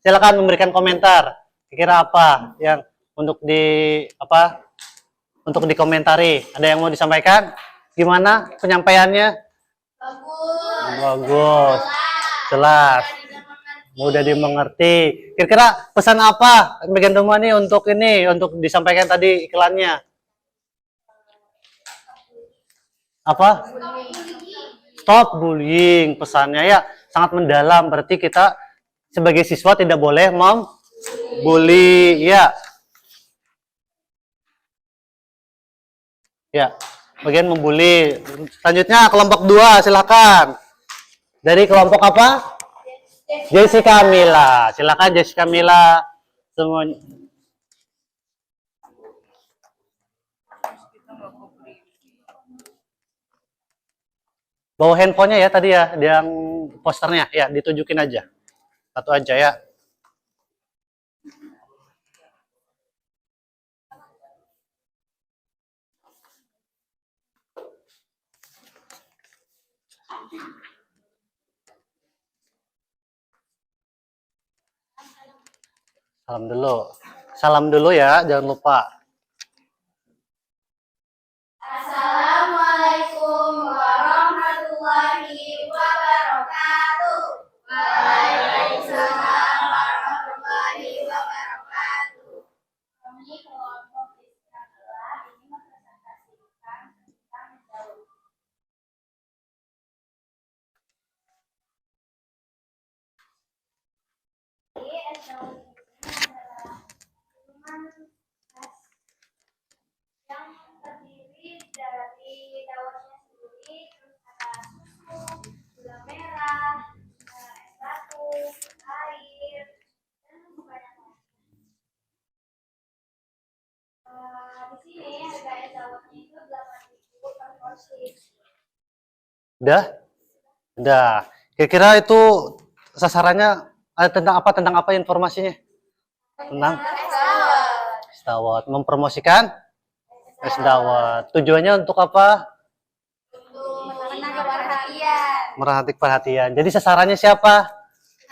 Silakan memberikan komentar. Kira apa yang untuk untuk dikomentari? Ada yang mau disampaikan? Gimana penyampaiannya? Bagus. Jelas. Mudah dimengerti. Kira-kira pesan apa Megan Doma nih untuk disampaikan tadi iklannya? Apa? Stop bullying. Pesannya ya sangat mendalam. Berarti kita sebagai siswa tidak boleh membuli. Ya. Ya. Bagian membuli. Selanjutnya kelompok 2, silakan. Dari kelompok apa? Jessica Mila, silakan Jessica Mila semuanya. Bawa handphonenya ya tadi ya, yang posternya ya ditunjukin aja, satu aja ya. Salam dulu ya, jangan lupa. Assalamualaikum warahmatullahi wabarakatuh. Waalaikumsalam warahmatullahi wabarakatuh. Kami kelompok Istiqlal ini mempresentasikan tentang jauh. Yang terdiri dari dawetnya sendiri, terus ada susu, gula merah, es batu, air, dan banyak lagi. Di sini harga es dawetnya itu 8.000 per porsi. Udah. Kira-kira itu sasarannya tentang apa informasinya? Tentang es dawet. Mempromosikan es dawet. Tujuannya untuk apa? Untuk menarik perhatian. Menarik perhatian. Jadi sasarannya siapa?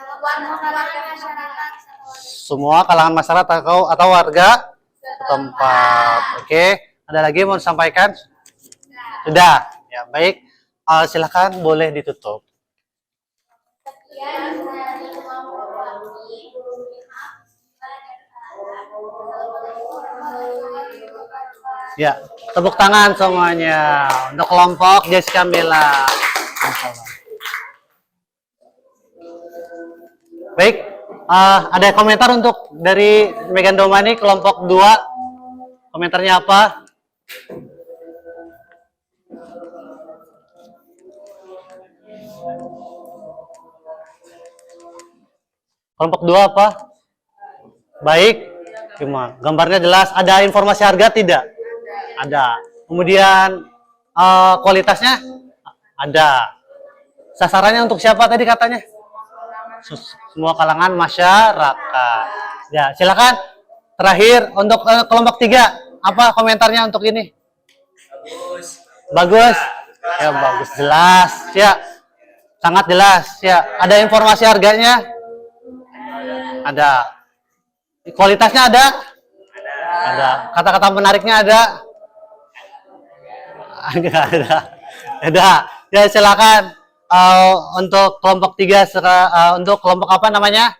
Warga masyarakat. Semua kalangan masyarakat atau warga setempat. Oke. Ada lagi mau disampaikan? Sudah. Ya, baik. Silakan boleh ditutup. Sekian dari kelompok kami. Ya, tepuk tangan semuanya untuk kelompok Jessica Mila. Baik, ada komentar untuk dari Megan Doma nih, kelompok 2. Komentarnya apa? Kelompok 2 apa? Baik. Gimana? Gambarnya jelas. Ada informasi harga tidak? Ada. Kemudian kualitasnya ada. Sasarannya untuk siapa tadi katanya? Semua kalangan masyarakat. Ya, silakan. Terakhir untuk kelompok 3, apa komentarnya untuk ini? Bagus. Ya, bagus, jelas. Ya. Sangat jelas. Ya, ada informasi harganya? Ada. Kualitasnya ada? Ada. Kata-kata menariknya ada? Enggak ada. Ada. Ya, silakan. Untuk kelompok 3, untuk kelompok apa namanya?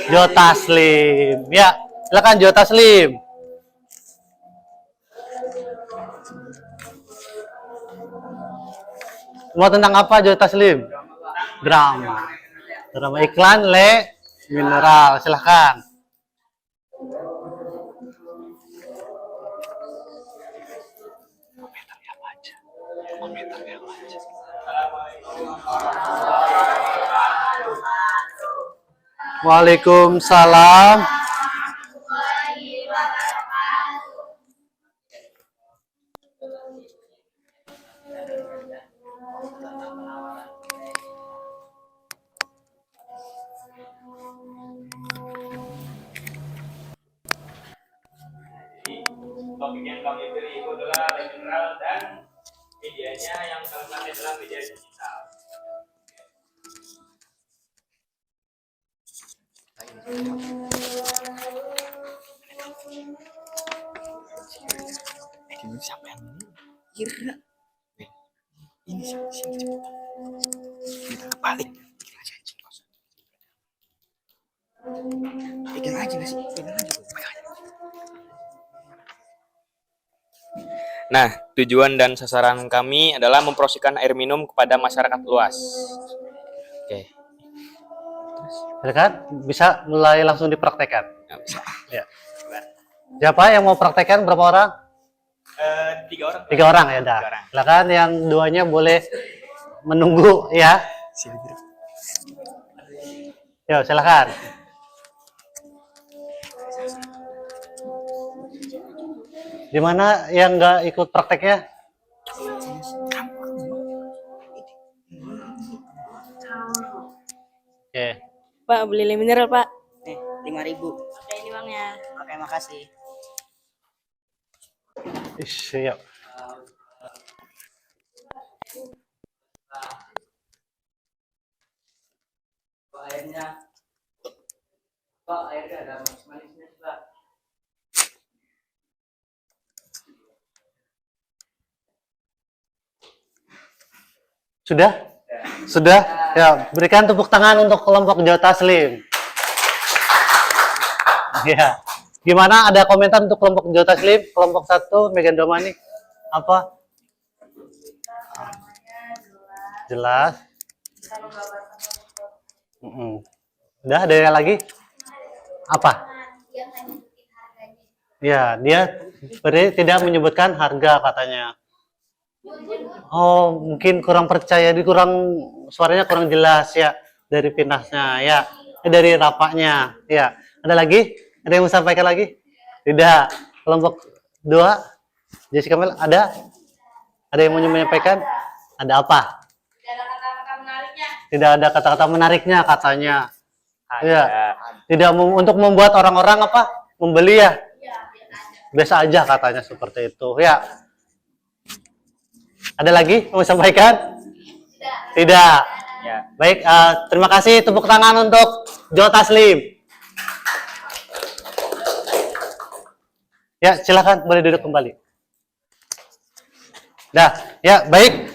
Jotaslim. Ya, silakan Jotaslim. Mau tentang apa Jotaslim? Drama. Drama iklan Le Mineral. Silakan. Waalaikumsalam. Topik yang kami beri itu adalah mineral dan medianya yang salah satu adalah media digital. Nah, tujuan dan sasaran kami adalah mempromosikan air minum kepada masyarakat luas. Oke. Silakan, bisa mulai langsung dipraktekkan. Nah, bisa. Ya. Siapa yang mau praktekkan, berapa orang? 3 orang. 3 orang ya, dah. 3 orang. Silakan yang 2-nya boleh menunggu ya. Yo, silakan. Di mana yang nggak ikut prakteknya? Oke. Pak, beli le mineral, Pak. Nih, 5.000. Oke, ini uangnya. Oke, makasih. Siap. Pak, airnya. Pak, airnya ada manis-manisnya, Pak. Sudah? Sudah? Ya, berikan tepuk tangan untuk kelompok Jotaslim. Ya. Gimana, ada komentar untuk kelompok Jotaslim? Kelompok 1, Megan Domani. Apa? Jelas. Udah, ada yang lagi? Apa? Ya, dia tidak menyebutkan harga katanya. Oh, mungkin kurang percaya, suaranya kurang jelas ya dari pinasnya ya, dari rapaknya ya. Ada lagi? Ada yang mau sampaikan lagi? Tidak. Kelompok 2, Jessica Mel, ada? Ada yang mau menyampaikan? Ada apa? Tidak ada kata-kata menariknya katanya. Ya. Tidak untuk membuat orang-orang apa? Membeli ya. Biasa aja katanya seperti itu ya. Ada lagi yang mau sampaikan? Tidak. Ya. Baik, terima kasih, tepuk tangan untuk Jotaslim. Ya, silakan boleh duduk kembali. Dah, ya baik.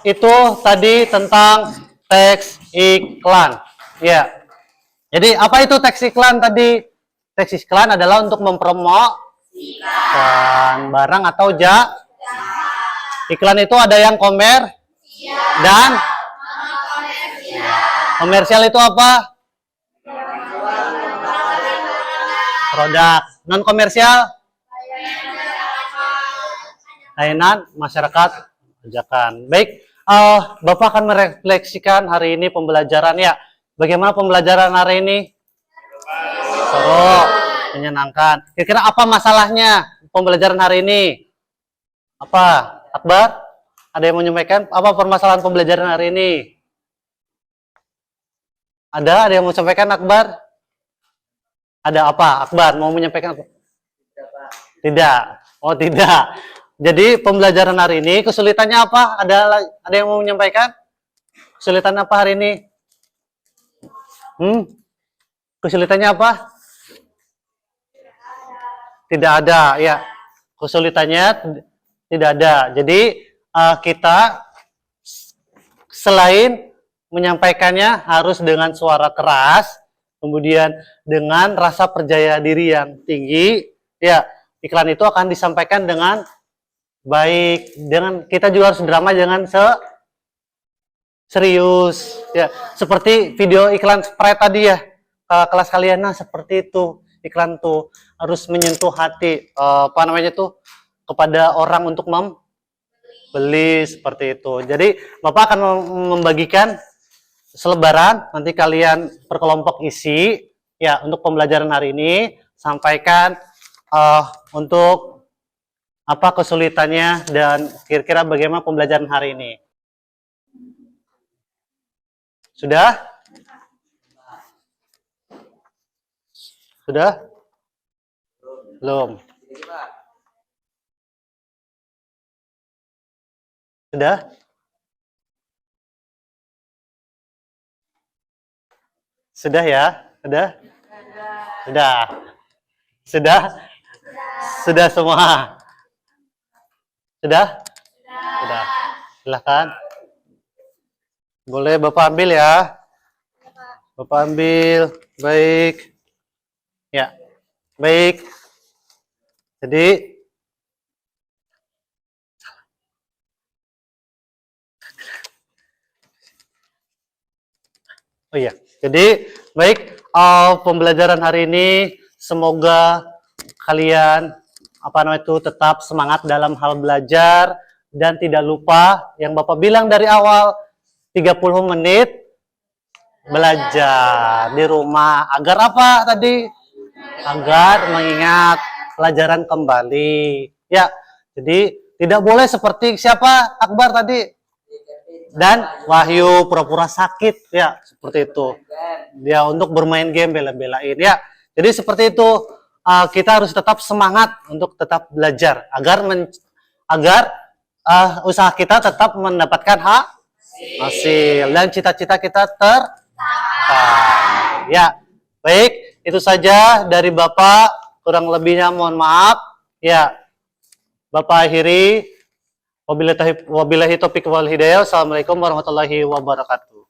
Itu tadi tentang teks iklan. Ya. Jadi apa itu teks iklan tadi? Teks iklan adalah untuk mempromosikan barang atau jasa. Iklan itu ada yang dan komersial itu apa? Produk. Non komersial? Layanan masyarakat ajakan. Baik, Bapak akan merefleksikan hari ini pembelajaran ya. Bagaimana pembelajaran hari ini? Seru, menyenangkan. Kira-kira apa masalahnya pembelajaran hari ini? Apa? Akbar, ada yang mau menyampaikan apa permasalahan pembelajaran hari ini? Ada yang mau sampaikan, Akbar? Ada apa? Akbar mau menyampaikan apa? Tidak. Oh, tidak. Jadi pembelajaran hari ini kesulitannya apa? Ada yang mau menyampaikan? Kesulitan apa hari ini? Kesulitannya apa? Tidak ada, ya. Kesulitannya tidak ada. Jadi kita selain menyampaikannya harus dengan suara keras, kemudian dengan rasa percaya diri yang tinggi, ya. Iklan itu akan disampaikan dengan baik. Dengan kita juga harus drama jangan serius, ya. Seperti video iklan Sprite tadi ya, kelas kalian. Nah, seperti itu iklan tuh harus menyentuh hati apa namanya tuh kepada orang untuk membeli seperti itu. Jadi Bapak akan membagikan selebaran, nanti kalian per kelompok isi ya untuk pembelajaran hari ini, sampaikan untuk apa kesulitannya dan kira-kira bagaimana pembelajaran hari ini. Sudah? Sudah? Belum. Sudah? Sudah ya? Sudah? Sudah. Sudah? Sudah semua? Sudah? Sudah. Silahkan. Boleh Bapak ambil ya. Bapak ambil. Baik. Ya. Baik. Jadi oh iya. Jadi baik, pembelajaran hari ini semoga kalian apa namanya itu tetap semangat dalam hal belajar dan tidak lupa yang Bapak bilang dari awal 30 menit belajar di rumah agar apa tadi? Agar mengingat pelajaran kembali. Ya, jadi tidak boleh seperti siapa Akbar tadi? Dan Wahyu pura-pura sakit ya, seperti itu. Dia untuk bermain game bela-belain ya. Jadi seperti itu kita harus tetap semangat untuk tetap belajar agar usaha kita tetap mendapatkan hasil dan cita-cita kita tercapai. Ya, baik, itu saja dari Bapak. Kurang lebihnya mohon maaf. Ya, Bapak akhiri. Wabillahi taufiq wal hidayah. Assalamualaikum warahmatullahi wabarakatuh.